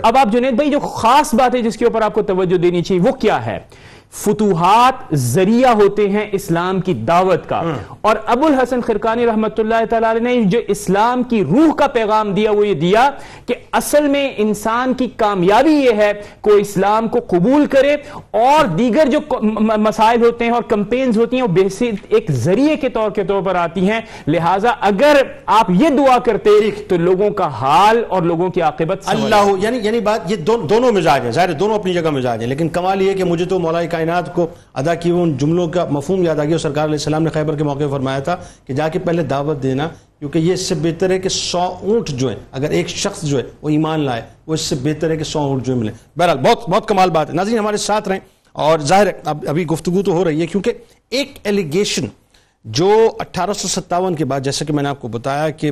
اب آپ جنید بھائی جو خاص بات ہے جس کے اوپر آپ کو توجہ دینی چاہیے وہ کیا ہے؟ فتوحات ذریعہ ہوتے ہیں اسلام کی دعوت کا، اور ابو الحسن خرقانی رحمت اللہ تعالیٰ نے جو اسلام کی روح کا پیغام دیا وہ یہ دیا کہ اصل میں انسان کی کامیابی یہ ہے کہ وہ اسلام کو قبول کرے، اور دیگر جو مسائل ہوتے ہیں اور کمپینز ہوتی ہیں وہ بیسک ایک ذریعے کے طور پر آتی ہیں۔ لہٰذا اگر آپ یہ دعا کرتے تو لوگوں کا حال اور لوگوں کی عاقبت اللہ یعنی بات یہ دونوں مزاج ہیں، ظاہر دونوں اپنی جگہ مزاج ہیں، لیکن کمال یہ کہ مجھے تو مولا کائنات کو ادا کیے ان جملوں کا مفہوم یاد آ گیا۔ سرکار علیہ السلام نے خیبر کے موقع فرمایا تھا کہ جا کے پہلے دعوت دینا، کیونکہ یہ اس سے بہتر ہے کہ 100 اونٹ جو ہیں، اگر ایک شخص جو ہے وہ ایمان لائے، وہ اس سے بہتر ہے کہ 100 اونٹ جو ملے۔ بہرحال بہت کمال بات ہے۔ ناظرین ہمارے ساتھ رہیں، اور ظاہر ہے ابھی گفتگو تو ہو رہی ہے، کیونکہ ایک ایلیگیشن جو 1857 کے بعد، جیسے کہ میں نے آپ کو بتایا کہ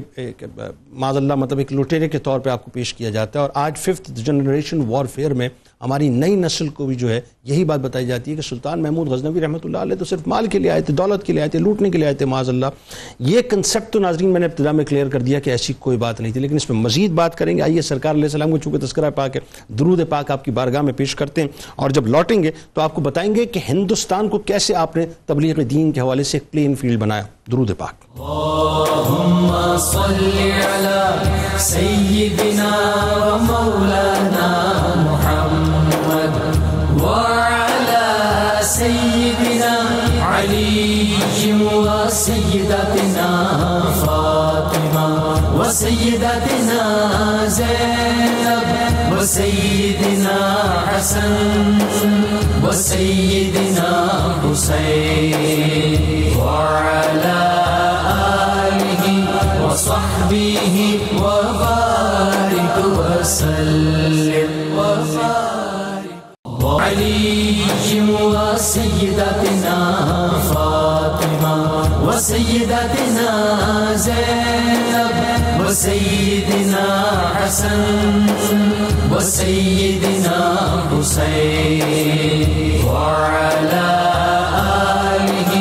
معاذ اللہ مطلب ایک لٹیرے کے طور پہ آپ کو پیش کیا جاتا ہے، اور آج 5th جنریشن وارفیئر میں ہماری نئی نسل کو بھی جو ہے یہی بات بتائی جاتی ہے کہ سلطان محمود غزنوی رحمۃ اللہ علیہ تو صرف مال کے لیے آئے تھے، دولت کے لیے آئے تھے، لوٹنے کے لیے آئے تھے، معاذ اللہ۔ یہ کنسیپٹ تو ناظرین میں نے ابتدا میں کلیئر کر دیا کہ ایسی کوئی بات نہیں تھی، لیکن اس میں مزید بات کریں گے۔ آئیے سرکار علیہ السلام کو چونکہ تذکرہ پاک ہے، درود پاک آپ کی بارگاہ میں پیش کرتے ہیں، اور جب لوٹیں گے تو آپ کو بتائیں گے کہ ہندوستان کو کیسے آپ نے تبلیغ دین کے حوالے سے ایک پلین فیلڈ بنایا۔ درود پاک۔ اللہم صلی علی سیدنا و مولانا محمد وعلى سيدنا علي وسيدتنا فاطمة وسيدتنا زينب وسيدنا حسن وسيدنا حسين وعلى آله وصحبه وبارك وسلم وبارك علي وسيدتنا فاطمة وسيدتنا زينب وسيدنا حسن وسيدنا حسين وعلى آله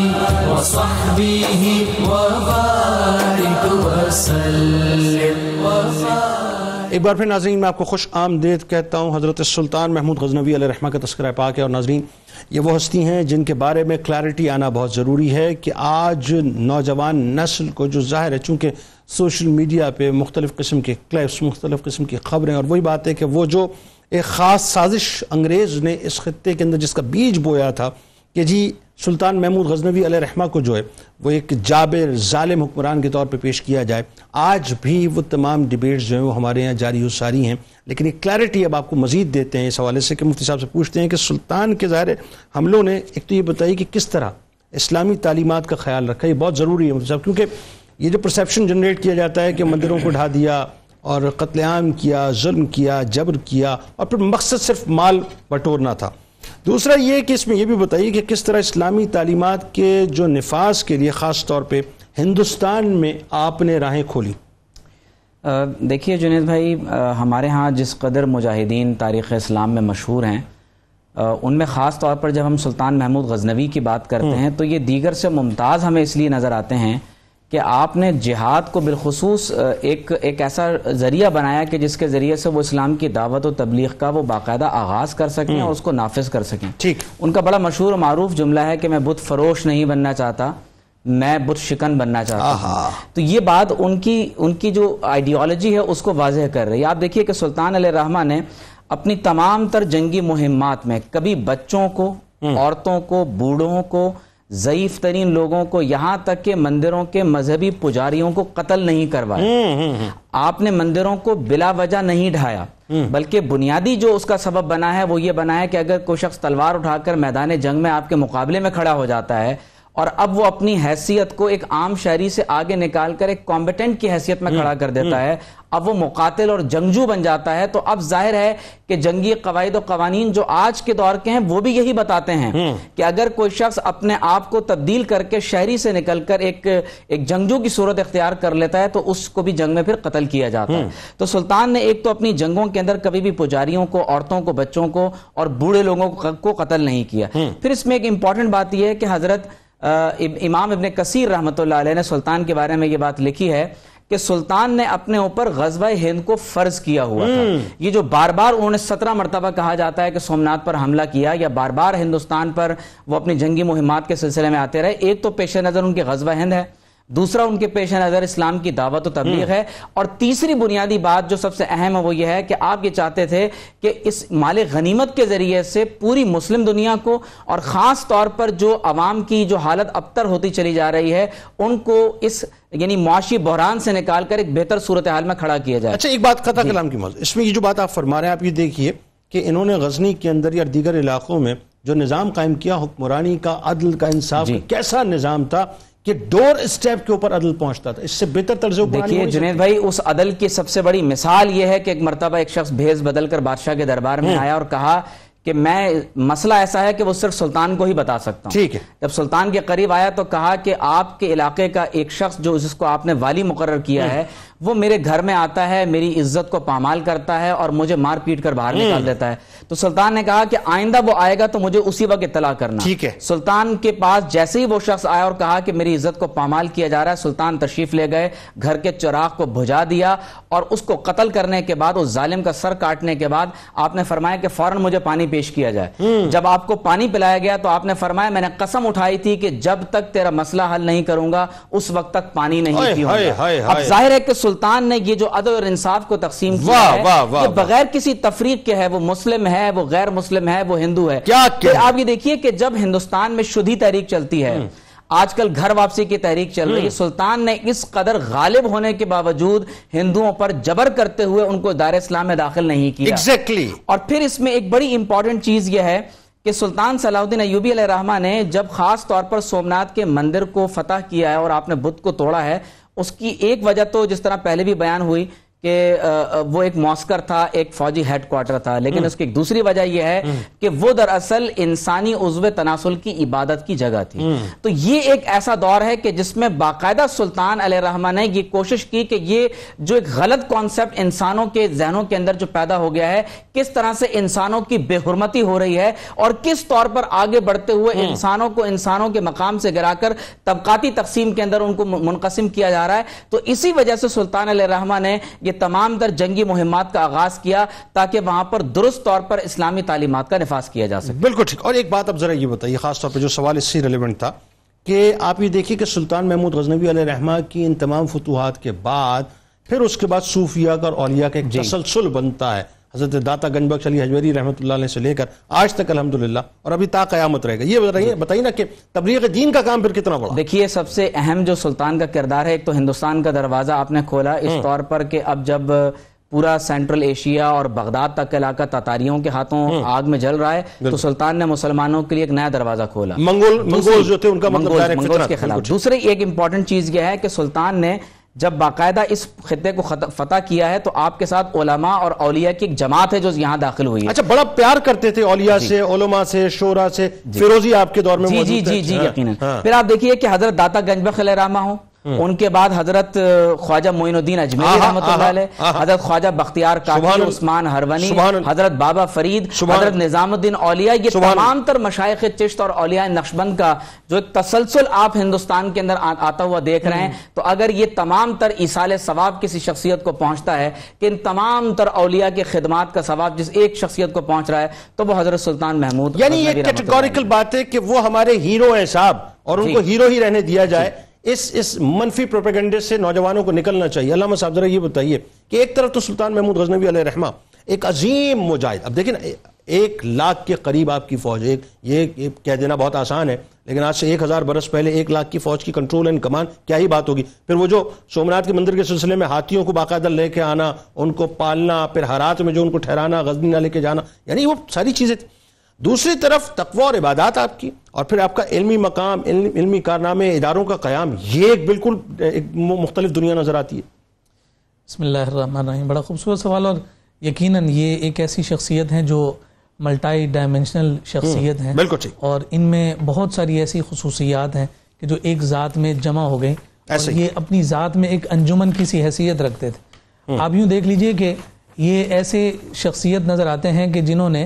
وصحبه وبارك وسلم وبارك۔ ایک بار پھر ناظرین میں آپ کو خوش آمدید کہتا ہوں۔ حضرت سلطان محمود غزنوی علیہ رحمہ کا تذکرہ پاک ہے، اور ناظرین یہ وہ ہستی ہیں جن کے بارے میں کلیئرٹی آنا بہت ضروری ہے کہ آج نوجوان نسل کو جو ظاہر ہے، چونکہ سوشل میڈیا پہ مختلف قسم کے کلپس، مختلف قسم کی خبریں، اور وہی بات ہے کہ وہ جو ایک خاص سازش انگریز نے اس خطے کے اندر جس کا بیج بویا تھا کہ جی سلطان محمود غزنوی علیہ رحمہ کو جو ہے وہ ایک جابر ظالم حکمران کے طور پہ پیش کیا جائے. آج بھی وہ تمام ڈیبیٹس جو ہیں وہ ہمارے یہاں جاری و ساری ہیں، لیکن ایک کلیئرٹی اب آپ کو مزید دیتے ہیں اس حوالے سے کہ مفتی صاحب سے پوچھتے ہیں کہ سلطان کے ظاہر حملوں نے ایک تو یہ بتائی کہ کس طرح اسلامی تعلیمات کا خیال رکھا. یہ بہت ضروری ہے مفتی صاحب، کیونکہ یہ جو پرسیپشن جنریٹ کیا جاتا ہے کہ مندروں کو ڈھا دیا اور قتل عام کیا، ظلم کیا، جبر کیا، اور پھر مقصد صرف مال بٹورنا تھا. دوسرا یہ کہ اس میں یہ بھی بتائیے کہ کس طرح اسلامی تعلیمات کے جو نفاذ کے لیے خاص طور پہ ہندوستان میں آپ نے راہیں کھولی. دیکھیے جنید بھائی، ہمارے ہاں جس قدر مجاہدین تاریخ اسلام میں مشہور ہیں، ان میں خاص طور پر جب ہم سلطان محمود غزنوی کی بات کرتے ہیں تو یہ دیگر سے ممتاز ہمیں اس لیے نظر آتے ہیں کہ آپ نے جہاد کو بالخصوص ایک ایسا ذریعہ بنایا کہ جس کے ذریعے سے وہ اسلام کی دعوت و تبلیغ کا وہ باقاعدہ آغاز کر سکیں اور اس کو نافذ کر سکیں. ٹھیک. ان کا بڑا مشہور و معروف جملہ ہے کہ میں بت فروش نہیں بننا چاہتا، میں بت شکن بننا چاہتا ہوں. تو یہ بات ان کی جو آئیڈیالوجی ہے اس کو واضح کر رہی ہے. آپ دیکھیے کہ سلطان علیہ الرحمہ نے اپنی تمام تر جنگی مہمات میں کبھی بچوں کو، عورتوں کو، بوڑھوں کو، ضعیف ترین لوگوں کو، یہاں تک کہ مندروں کے مذہبی پجاریوں کو قتل نہیں کروایا. آپ نے مندروں کو بلا وجہ نہیں ڈھایا، بلکہ بنیادی جو اس کا سبب بنا ہے وہ یہ بنا ہے کہ اگر کوئی شخص تلوار اٹھا کر میدان جنگ میں آپ کے مقابلے میں کھڑا ہو جاتا ہے اور اب وہ اپنی حیثیت کو ایک عام شہری سے آگے نکال کر ایک کمبیٹنٹ کی حیثیت میں کھڑا کر دیتا ہے، اب وہ مقاتل اور جنگجو بن جاتا ہے، تو اب ظاہر ہے کہ جنگی قواعد و قوانین جو آج کے دور کے ہیں وہ بھی یہی بتاتے ہیں کہ اگر کوئی شخص اپنے آپ کو تبدیل کر کے شہری سے نکل کر ایک جنگجو کی صورت اختیار کر لیتا ہے تو اس کو بھی جنگ میں پھر قتل کیا جاتا ہے. تو سلطان نے ایک تو اپنی جنگوں کے اندر کبھی بھی پجاریوں کو، عورتوں کو، بچوں کو اور بوڑھے لوگوں کو قتل نہیں کیا. پھر اس میں ایک امپورٹنٹ بات یہ ہے کہ حضرت امام ابن کثیر رحمۃ اللہ علیہ نے سلطان کے بارے میں یہ بات لکھی ہے کہ سلطان نے اپنے اوپر غزوہ ہند کو فرض کیا ہوا تھا. یہ جو بار بار انہوں نے 17 مرتبہ کہا جاتا ہے کہ سومنات پر حملہ کیا یا بار بار ہندوستان پر وہ اپنی جنگی مہمات کے سلسلے میں آتے رہے، ایک تو پیش نظر ان کے غزوہ ہند ہے، دوسرا ان کے پیش نظر اسلام کی دعوت و تبلیغ ہے، اور تیسری بنیادی بات جو سب سے اہم ہے وہ یہ ہے کہ آپ یہ چاہتے تھے کہ اس مال غنیمت کے ذریعے سے پوری مسلم دنیا کو اور خاص طور پر جو عوام کی جو حالت ابتر ہوتی چلی جا رہی ہے ان کو اس یعنی معاشی بحران سے نکال کر ایک بہتر صورتحال میں کھڑا کیا جائے. اچھا ایک بات قطع کلام کی موضوع، اس میں یہ جو بات آپ فرما رہے ہیں آپ یہ دیکھیے کہ انہوں نے غزنی کے اندر یا دیگر علاقوں میں جو نظام قائم کیا حکمرانی کا، عدل کا، انصاف کا، کیسا نظام تھا کہ ڈور اسٹیپ کے اوپر عدل پہنچتا تھا. اس سے بہتر طرز حکمرانی. دیکھیے جنید بھائی، اس عدل کی سب سے بڑی مثال یہ ہے کہ ایک مرتبہ ایک شخص بھیس بدل کر بادشاہ کے دربار میں آیا اور کہا کہ میں مسئلہ ایسا ہے کہ وہ صرف سلطان کو ہی بتا سکتا ہوں. ٹھیک ہے. جب سلطان کے قریب آیا تو کہا کہ آپ کے علاقے کا ایک شخص جو جس کو آپ نے والی مقرر کیا ہے وہ میرے گھر میں آتا ہے، میری عزت کو پامال کرتا ہے اور مجھے مار پیٹ کر باہر نکال دیتا ہے. تو سلطان نے کہا کہ آئندہ وہ آئے گا تو مجھے اسی وقت اطلاع کرنا. ٹھیک ہے. سلطان کے پاس جیسے ہی وہ شخص آیا اور کہا کہ میری عزت کو پامال کیا جا رہا ہے، سلطان تشریف لے گئے، گھر کے چراغ کو بجھا دیا اور اس کو قتل کرنے کے بعد، اس ظالم کا سر کاٹنے کے بعد آپ نے فرمایا کہ فوراً مجھے پانی پیش کیا جائے. جب آپ کو پانی پلایا گیا تو آپ نے فرمایا میں نے قسم اٹھائی تھی کہ جب تک تیرا مسئلہ حل نہیں کروں گا اس وقت تک پانی نہیں پیوں گا. اب ظاہر ہے کہ سلطان نے یہ جو عدل اور انصاف کو تقسیم کیا ہے یہ بغیر کسی تفریق کے ہے، وہ مسلم ہے، وہ غیر مسلم ہے، وہ ہندو ہے. پھر آپ یہ دیکھیے کہ جب ہندوستان میں شدھی تحریک چلتی ہے، آج کل گھر واپسی کی تحریک چل رہی ہے، سلطان نے اس قدر غالب ہونے کے باوجود ہندوؤں پر جبر کرتے ہوئے ان کو دار اسلام میں داخل نہیں کیا. اور پھر اس میں ایک بڑی امپورٹنٹ چیز یہ ہے کہ سلطان صلاح الدین ایوبی علیہ الرحمہ نے جب خاص طور پر سومنات کے مندر کو فتح کیا ہے اور آپ نے بت کو توڑا ہے، اس کی ایک وجہ تو جس طرح پہلے بھی بیان ہوئی کہ وہ ایک معسکر تھا، ایک فوجی ہیڈ کوارٹر تھا، لیکن اس کی ایک دوسری وجہ یہ ہے کہ وہ دراصل انسانی عضو تناسل کی عبادت کی جگہ تھی. تو یہ ایک ایسا دور ہے کہ جس میں باقاعدہ سلطان علیہ الرحمہ نے یہ کوشش کی کہ یہ جو ایک غلط کانسیپٹ انسانوں کے ذہنوں کے اندر جو پیدا ہو گیا ہے، کس طرح سے انسانوں کی بے حرمتی ہو رہی ہے اور کس طور پر آگے بڑھتے ہوئے انسانوں کو انسانوں کے مقام سے گرا کر طبقاتی تقسیم کے اندر ان کو منقسم کیا جا رہا ہے. تو اسی وجہ سے سلطان علیہ الرحمہ نے یہ تمام در جنگی مہمات کا آغاز کیا تاکہ وہاں پر درست طور پر اسلامی تعلیمات کا نفاذ کیا جا سکے. بالکل ٹھیک. اور ایک بات اب ذرا یہ بتائیے، خاص طور پہ جو سوال اس سے ریلیونٹ تھا کہ آپ یہ دیکھیے کہ سلطان محمود غزنوی علیہ رحمہ کی ان تمام فتوحات کے بعد پھر اس کے بعد صوفیہ کا اور اولیاء کا ایک تسلسل بنتا ہے. حضرت داتا گنج بخش علی حجویری رحمۃ اللہ علیہ سے لے کر آج تک الحمدللہ اور ابھی تا قیامت رہے گا. یہ بتائیے نا کہ تبلیغ دین کا کام پھر کتنا بڑا. دیکھیے سب سے اہم جو سلطان کا کردار ہے، ایک تو ہندوستان کا دروازہ آپ نے کھولا اس طور پر کہ اب جب پورا سینٹرل ایشیا اور بغداد تک کا علاقہ تاتاریوں کے ہاتھوں آگ میں جل رہا ہے، تو سلطان نے مسلمانوں کے لیے ایک نیا دروازہ کھولا. منگول جو تھے ان کا مطلب منگولز کے خلاف. دوسری ایک امپورٹنٹ چیز یہ ہے کہ سلطان نے جب باقاعدہ اس خطے کو فتح کیا ہے تو آپ کے ساتھ علماء اور اولیاء کی ایک جماعت ہے جو یہاں داخل ہوئی ہے. اچھا، بڑا پیار کرتے تھے اولیاء سے، علماء سے، شورا سے. فیروزی آپ کے دور میں موجود تھے. جی یقیناً. پھر آپ دیکھیے کہ حضرت داتا گنج بخش علیہ رحمہ ہوں، ان کے بعد حضرت خواجہ معین الدین اجمیری رحمۃ اللہ علیہ، حضرت خواجہ بختیار کاکی، عثمان ہرونی، حضرت بابا فرید، حضرت نظام الدین اولیاء، یہ تمام تر مشائخ چشت اور اولیاء نقشبند کا جو ایک تسلسل آپ ہندوستان کے اندر آتا ہوا دیکھ رہے ہیں. تو اگر یہ تمام تر ایصال ثواب کسی شخصیت کو پہنچتا ہے کہ ان تمام تر اولیاء کی خدمات کا ثواب جس ایک شخصیت کو پہنچ رہا ہے تو وہ حضرت سلطان محمود. یعنی یہ کیٹیگوریکل بات ہے کہ وہ ہمارے ہیرو ہیں صاحب، اور ان کو ہیرو ہی رہنے دیا جائے. اس منفی پروپیگنڈے سے نوجوانوں کو نکلنا چاہیے. علامہ صاحب ذرا یہ بتائیے کہ ایک طرف تو سلطان محمود غزنوی علیہ رحمہ ایک عظیم مجاہد، اب دیکھیں نا 1,00,000 کے قریب آپ کی فوج، یہ کہہ دینا بہت آسان ہے لیکن آج سے 1000 برس پہلے 1,00,000 کی فوج کی کنٹرول اینڈ کمان کیا ہی بات ہوگی. پھر وہ جو سومناتھ کے مندر کے سلسلے میں ہاتھیوں کو باقاعدہ لے کے آنا، ان کو پالنا، پھر ہرات میں جو ان کو ٹھہرانا، غزنی نہ لے کے جانا، یعنی وہ ساری چیزیں. دوسری طرف تقوی اور عبادات آپ کی، اور پھر آپ کا علمی مقام، علمی کارنامے، اداروں کا قیام، یہ ایک بالکل مختلف دنیا نظر آتی ہے. بسم اللہ الرحمن الرحیم. بڑا خوبصورت سوال، اور یقیناً یہ ایک ایسی شخصیت ہیں جو ملٹائی ڈائمینشنل شخصیت ہیں. بالکل ٹھیک. اور ان میں بہت ساری ایسی خصوصیات ہیں کہ جو ایک ذات میں جمع ہو گئیں، اور یہ اپنی ذات میں ایک انجمن کی سی حیثیت رکھتے تھے. آپ یوں دیکھ لیجئے کہ یہ ایسے شخصیت نظر آتے ہیں کہ جنہوں نے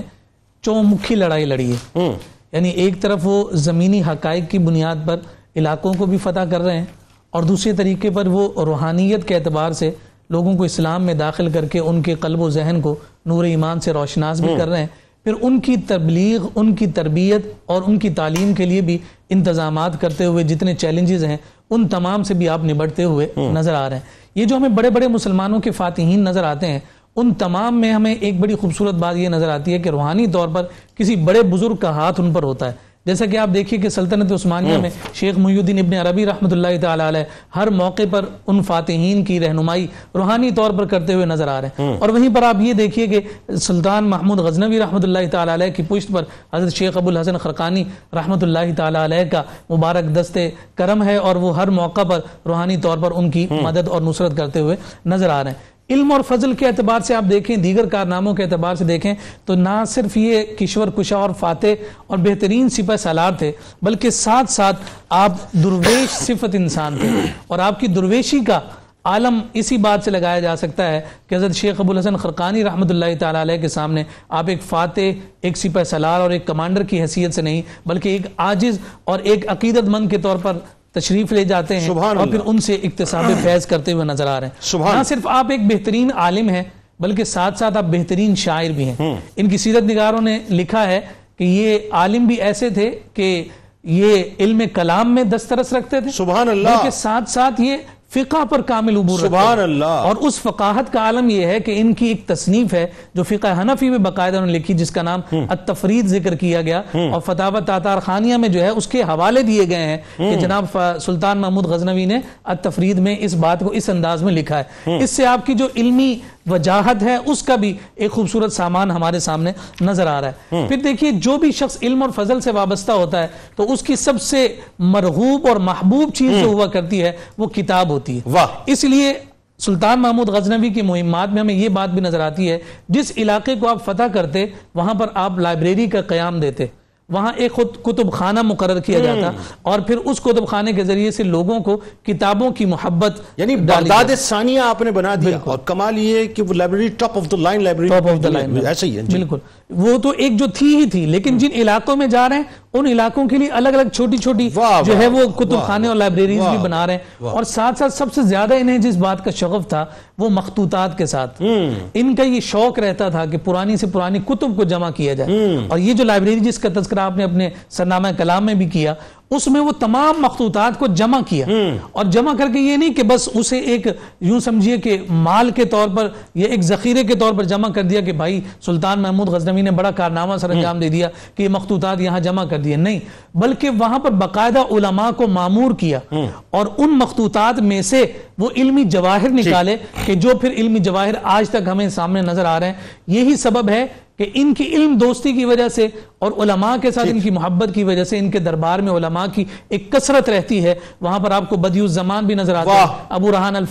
چومکھی لڑائی لڑی ہے. یعنی ایک طرف وہ زمینی حقائق کی بنیاد پر علاقوں کو بھی فتح کر رہے ہیں، اور دوسرے طریقے پر وہ روحانیت کے اعتبار سے لوگوں کو اسلام میں داخل کر کے ان کے قلب و ذہن کو نور ایمان سے روشناس بھی کر رہے ہیں. پھر ان کی تبلیغ، ان کی تربیت اور ان کی تعلیم کے لیے بھی انتظامات کرتے ہوئے جتنے چیلنجز ہیں ان تمام سے بھی آپ نبٹتے ہوئے نظر آ رہے ہیں. یہ جو ہمیں بڑے بڑے مسلمانوں کے فاتحین نظر آتے ہیں، ان تمام میں ہمیں ایک بڑی خوبصورت بات یہ نظر آتی ہے کہ روحانی طور پر کسی بڑے بزرگ کا ہاتھ ان پر ہوتا ہے. جیسا کہ آپ دیکھیے کہ سلطنت عثمانیہ میں شیخ محی الدین ابن عربی رحمۃ اللہ تعالی علیہ ہر موقع پر ان فاتحین کی رہنمائی روحانی طور پر کرتے ہوئے نظر آ رہے ہیں. اور وہیں پر آپ یہ دیکھیے کہ سلطان محمود غزنوی رحمۃ اللہ تعالی علیہ کی پشت پر حضرت شیخ ابو الحسن خرقانی رحمۃ اللہ تعالی علیہ کا مبارک دست کرم ہے، اور وہ ہر موقع پر روحانی طور پر ان کی مدد اور نصرت کرتے ہوئے نظر آ رہے ہیں. علم اور فضل کے اعتبار سے آپ دیکھیں، دیگر کارناموں کے اعتبار سے دیکھیں تو نہ صرف یہ کشور کشا اور فاتح اور بہترین سپہ سالار تھے، بلکہ ساتھ ساتھ آپ درویش صفت انسان تھے. اور آپ کی درویشی کا عالم اسی بات سے لگایا جا سکتا ہے کہ حضرت شیخ ابو الحسن خرقانی رحمۃ اللہ تعالی علیہ کے سامنے آپ ایک فاتح، ایک سپہ سالار اور ایک کمانڈر کی حیثیت سے نہیں، بلکہ ایک عاجز اور ایک عقیدت مند کے طور پر تشریف لے جاتے ہیں، اور پھر ان سے اکتساب فیض کرتے ہوئے نظر آ رہے ہیں. نہ صرف آپ ایک بہترین عالم ہیں بلکہ ساتھ ساتھ آپ بہترین شاعر بھی ہیں. ان کی سیرت نگاروں نے لکھا ہے کہ یہ عالم بھی ایسے تھے کہ یہ علم کلام میں دسترس رکھتے تھے، سبحان اللہ، بلکہ ساتھ ساتھ یہ فقہ پر کامل عبور رکھتے ہیں. سبحان اللہ. اور اس فقاہت کا عالم یہ ہے کہ ان کی ایک تصنیف ہے جو فقہ حنفی میں باقاعدہ انہوں نے لکھی، جس کا نام التفرید ذکر کیا گیا، اور فتاوی تاتار خانیہ میں جو ہے اس کے حوالے دیے گئے ہیں کہ جناب سلطان محمود غزنوی نے التفرید میں اس بات کو اس انداز میں لکھا ہے. اس سے آپ کی جو علمی وجاہت ہے اس کا بھی ایک خوبصورت سامان ہمارے سامنے نظر آ رہا ہے. پھر دیکھیے جو بھی شخص علم اور فضل سے وابستہ ہوتا ہے تو اس کی سب سے مرغوب اور محبوب چیز جو ہوا کرتی ہے وہ کتاب ہوتی ہے. واہ. اس لیے سلطان محمود غزنوی کی مہمات میں ہمیں یہ بات بھی نظر آتی ہے، جس علاقے کو آپ فتح کرتے وہاں پر آپ لائبریری کا قیام دیتے، وہاں ایک خود کتب خانہ مقرر کیا جاتا، اور پھر اس کتب خانے کے ذریعے سے لوگوں کو کتابوں کی محبت، یعنی بغداد ثانیہ آپ نے بنا دیا. اور کمال یہ کہ وہ library top of the line library ایسا ہی ہے. بالکل، وہ تو ایک جو تھی ہی تھی، لیکن جن علاقوں میں جا رہے ہیں ان علاقوں کے لیے الگ الگ چھوٹی چھوٹی جو ہے وہ کتب خانے اور لائبریریز بھی بنا رہے ہیں. اور ساتھ ساتھ سب سے زیادہ انہیں جس بات کا شغف تھا وہ مخطوطات کے ساتھ ان کا یہ شوق رہتا تھا کہ پرانی سے پرانی کتب کو جمع کیا جائے. اور یہ جو لائبریری جس کا تذکرہ ذکر آپ نے اپنے سرنامہ کلام میں بھی کیا، اس میں وہ تمام مخطوطات کو جمع کیا، اور جمع کر کے یہ نہیں کہ بس اسے ایک یوں سمجھیے کہ مال کے طور پر یا ایک ذخیرے کے طور پر جمع کر دیا کہ بھائی سلطان محمود غزنوی نے بڑا کارنامہ سر انجام دے دیا کہ یہ مخطوطات یہاں جمع کر دیے، نہیں، بلکہ وہاں پر باقاعدہ علماء کو مامور کیا اور ان مخطوطات میں سے وہ علمی جواہر نکالے کہ جو پھر علمی جواہر آج تک ہمیں سامنے نظر آ رہے ہیں۔ یہی سبب ہے کہ ان کی علم دوستی کی وجہ سے اور علماء کے ساتھ ان کی محبت کی وجہ سے ان کے دربار میں علماء کی ایک کثرت رہتی ہے۔ وہاں پر آپ کو بدیع الزمان بھی نظر آتے ہیں، ابو ریحان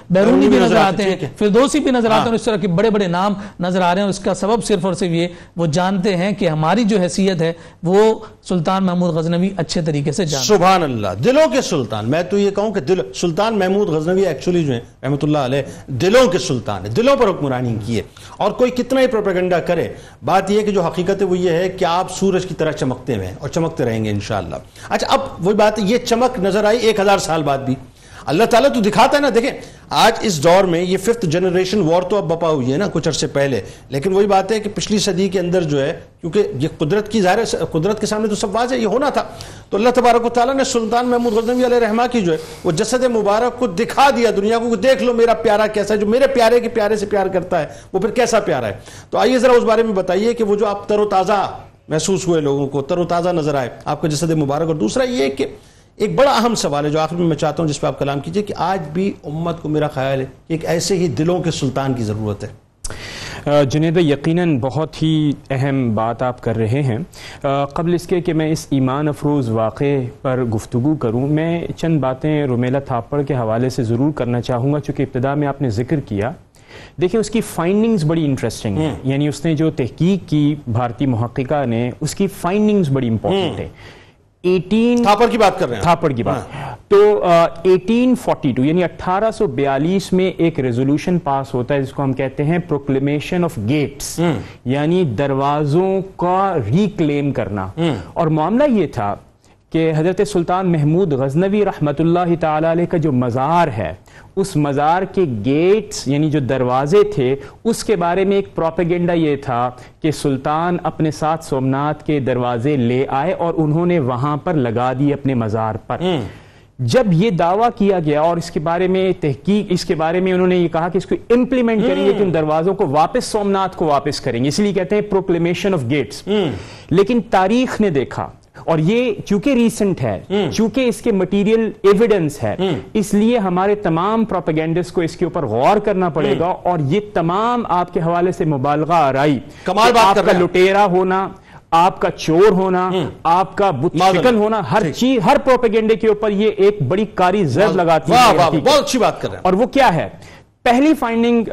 بیرونی بھی نظر آتے ہیں، فردوسی بھی نظر آتے ہیں، اور اس طرح کے بڑے بڑے نام نظر آ رہے ہیں۔ اس کا سبب صرف اور صرف یہ وہ جانتے ہیں کہ ہماری جو حیثیت ہے وہ سلطان محمود غزنوی اچھے طریقے سے جانتے ہیں۔ سبحان اللہ، دلوں کے سلطان، میں تو یہ کہوں کہ سلطان محمود غزنوی ایکچولی جو ہے رحمۃ اللہ علیہ دلوں کے سلطان ہے، دلوں پر حکمرانی کی ہے، اور کوئی کتنا ہی پروپیگنڈا کرے، بات یہ ہے کہ جو حقیقت ہے وہ یہ ہے کہ آپ سورج کی طرح چمکتے ہوئے اور چمکتے رہیں گے انشاءاللہ۔ اچھا، اب وہی بات ہے، یہ چمک نظر آئی 1000 سال بعد بھی، اللہ تعالیٰ تو دکھاتا ہے نا۔ دیکھیں آج اس دور میں یہ 5th جنریشن وار تو اب بپا ہوئی ہے نا کچھ عرصے پہلے، لیکن وہی بات ہے کہ پچھلی صدی کے اندر جو ہے، کیونکہ یہ قدرت کی ظاہر ہے، قدرت کے سامنے تو سب واضح یہ ہونا تھا، تو اللہ تبارک و تعالیٰ نے سلطان محمود غزنوی علیہ رحمہ کی جو ہے وہ جسد مبارک کو دکھا دیا دنیا کو کہ دیکھ لو میرا پیارا کیسا ہے، جو میرے پیارے کے پیارے سے پیار کرتا ہے وہ پھر کیسا پیارا ہے۔ تو آئیے ذرا اس بارے میں بتائیے کہ وہ جو آپ تر و تازہ محسوس ہوئے، لوگوں کو تر و تازہ نظر آئے آپ کا جسد مبارک، اور دوسرا یہ کہ ایک بڑا اہم سوال ہے جو آخر میں چاہتا ہوں جس پہ آپ کلام کیجئے، کہ آج بھی امت کو میرا خیال ہے کہ ایک ایسے ہی دلوں کے سلطان کی ضرورت ہے۔ جنید، یقیناً بہت ہی اہم بات آپ کر رہے ہیں۔ قبل اس کے کہ میں اس ایمان افروز واقعے پر گفتگو کروں، میں چند باتیں رومیلا تھاپڑ کے حوالے سے ضرور کرنا چاہوں گا، چونکہ ابتدا میں آپ نے ذکر کیا۔ دیکھیں اس کی فائنڈنگز بڑی انٹرسٹنگ ہیں، یعنی اس نے جو تحقیق کی بھارتی محققہ نے، اس کی فائنڈنگز بڑی امپورٹنٹ ہے۔ تھاپڑ کی بات کر رہے ہیں، تھاپڑ کی بات تو 1842 یعنی 1842 میں ایک ریزولوشن پاس ہوتا ہے جس کو ہم کہتے ہیں پروکلیمیشن آف گیٹس، یعنی دروازوں کا ریکلیم کرنا۔ اور معاملہ یہ تھا کہ حضرت سلطان محمود غزنوی رحمۃ اللہ تعالی علیہ کا جو مزار ہے، اس مزار کے گیٹس یعنی جو دروازے تھے، اس کے بارے میں ایک پروپیگنڈا یہ تھا کہ سلطان اپنے ساتھ سومنات کے دروازے لے آئے اور انہوں نے وہاں پر لگا دی اپنے مزار پر۔ جب یہ دعویٰ کیا گیا اور اس کے بارے میں تحقیق، اس کے بارے میں انہوں نے یہ کہا کہ اس کو امپلیمنٹ کریں گے کہ ان دروازوں کو واپس سومنات کو واپس کریں گے، اس لیے کہتے ہیں پروکلیمیشن آف گیٹس۔ لیکن تاریخ نے دیکھا، اور یہ چونکہ ریسنٹ ہے، چونکہ اس کے مٹیریل ایویڈنس ہے، اس لیے ہمارے تمام پروپیگنڈس کو اس کے اوپر غور کرنا پڑے گا، اور یہ تمام آپ کے حوالے سے مبالغہ آرائی، آپ کا لٹیرا ہونا، آپ کا چور ہونا، آپ کا بت شکن ہونا، ہر چیز، ہر پروپیگنڈے کے اوپر یہ ایک بڑی کاری زد لگاتی ہے۔ بہت اچھی بات کر رہے ہیں۔ اور وہ کیا ہے؟ پہلی فائنڈنگ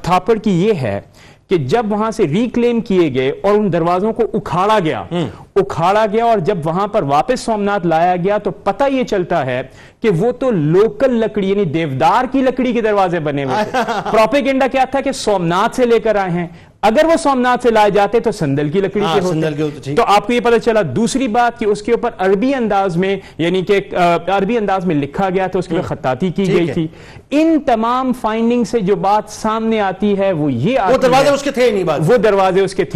تھاپڑ کی یہ ہے کہ جب وہاں سے ریکلیم کیے گئے اور ان دروازوں کو اکھاڑا گیا اور جب وہاں پر واپس سومنات لایا گیا تو پتہ یہ چلتا ہے کہ وہ تو لوکل لکڑی یعنی دیودار کی لکڑی کے دروازے بنے ہوئے تھے۔ پروپیگنڈا کیا تھا کہ سومنات سے لے کر آئے ہیں، اگر وہ سومنات سے لائے جاتے تو سندل کی لکڑی کے ہوتے۔ تو آپ کو یہ پتہ چلا۔ دوسری بات کہ اس کے اوپر عربی انداز میں یعنی کہ عربی انداز میں لکھا گیا تھا، اس کے اوپر خطاطی کی گئی تھی۔ ان تمام فائنڈنگ سے جو بات سامنے آتی ہے وہ یہ آتی ہے، وہ دروازے اس کے تھے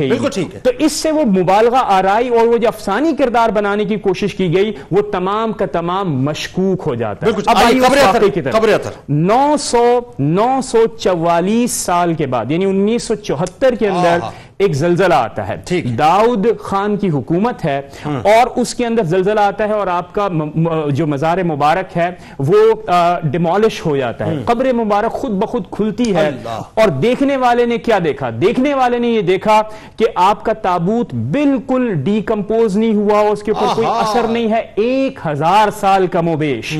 ہی نہیں۔ تو اس سے وہ مبالغہ آرائی اور وہ جو افسانی کردار بنانے کی کوشش کی گئی وہ تمام کا تمام مشکوک ہو جاتا ہے۔ اب آئیے قبر اتھر 944 سال کے بعد یعنی 1974 کے اندر ایک زلزلہ آتا ہے، داؤد خان کی حکومت ہے اور اس کے اندر زلزلہ آتا ہے اور آپ کا جو مزار مبارک ہے وہ ڈیمولش ہو جاتا ہے، قبر مبارک خود بخود کھلتی ہے۔ اور دیکھنے والے نے کیا دیکھا؟ دیکھنے والے نے یہ دیکھا کہ آپ کا تابوت بالکل ڈیکمپوز نہیں ہوا، اس کے اوپر کوئی اثر نہیں ہے 1000 سال کم و بیش۔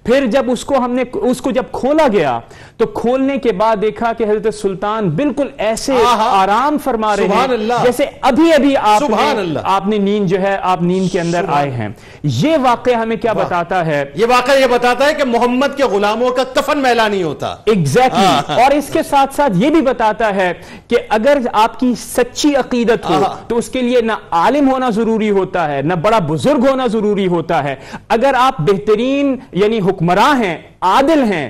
پھر جب اس کو جب کھولا گیا تو کھولنے کے بعد دیکھا کہ حضرت سلطان بالکل ایسے آرام فرما رہے ہیں جیسے ابھی آپ نے نیند جو ہے آپ نیند کے اندر آئے ہیں۔ یہ واقعہ ہمیں کیا بتاتا ہے؟ یہ واقعہ یہ بتاتا ہے کہ محمد کے غلاموں کا کفن میلا نہیں ہوتا۔ ایگزیکٹلی۔ اور اس کے ساتھ ساتھ یہ بھی بتاتا ہے کہ اگر آپ کی سچی عقیدت ہو تو اس کے لیے نہ عالم ہونا ضروری ہوتا ہے، نہ بڑا بزرگ ہونا ضروری ہوتا ہے۔ اگر آپ بہترین یعنی حکمراں ہیں، عادل ہیں،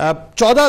14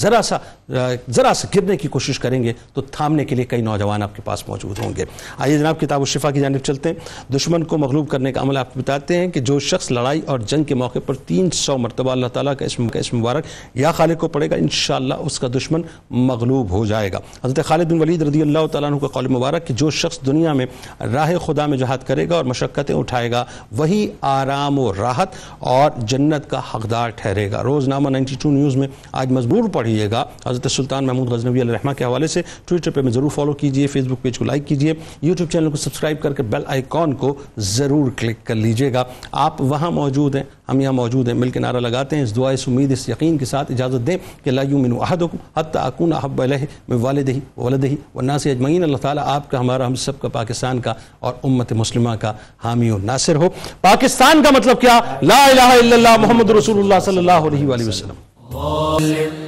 ذرا سا گرنے کی کوشش کریں گے تو تھامنے کے لیے کئی نوجوان آپ کے پاس موجود ہوں گے۔ آئیے جناب کتاب الشفا کی جانب چلتے ہیں۔ دشمن کو مغلوب کرنے کا عمل آپ کو بتاتے ہیں کہ جو شخص لڑائی اور جنگ کے موقع پر 300 مرتبہ اللہ تعالیٰ کا اسم مبارک یا خالق کو پڑھے گا، انشاءاللہ اس کا دشمن مغلوب ہو جائے گا۔ حضرت خالد بن ولید رضی اللہ تعالیٰ عنہ کا قول مبارک کہ جو شخص دنیا میں راہ خدا میں جہاد کرے گا اور مشقتیں اٹھائے گا وہی آرام و راحت اور جنت کا حقدار ٹھہرے گا۔ روزنامہ 92 نیوز میں آج مضمون پڑھیے گا حضرت سلطان محمود غزنوی علیہ الرحمہ کے حوالے سے۔ ٹویٹر پہ میں ضرور فالو کیجئے، فیس بک پیج کو لائک کیجئے، یوٹیوب چینل کو سبسکرائب کر کے بیل آئیکن کو ضرور کلک کر لیجئے گا۔ آپ وہاں موجود ہیں، ہم یہاں موجود ہیں، مل کے نعرہ لگاتے ہیں اس دعا، اس امید، اس یقین کے ساتھ اجازت دیں کہ لا یؤمن احدکم حتی اکون احب الیہ من والدہ وولدہ والناس اجمعین۔ اللہ تعالیٰ آپ کا، ہمارا، ہم سب کا، پاکستان کا اور امت مسلمہ کا حامی و ناصر ہو۔ پاکستان کا مطلب کیا؟ لا الہ الا اللہ محمد رسول اللہ صلی اللہ علیہ وآلہ وسلم۔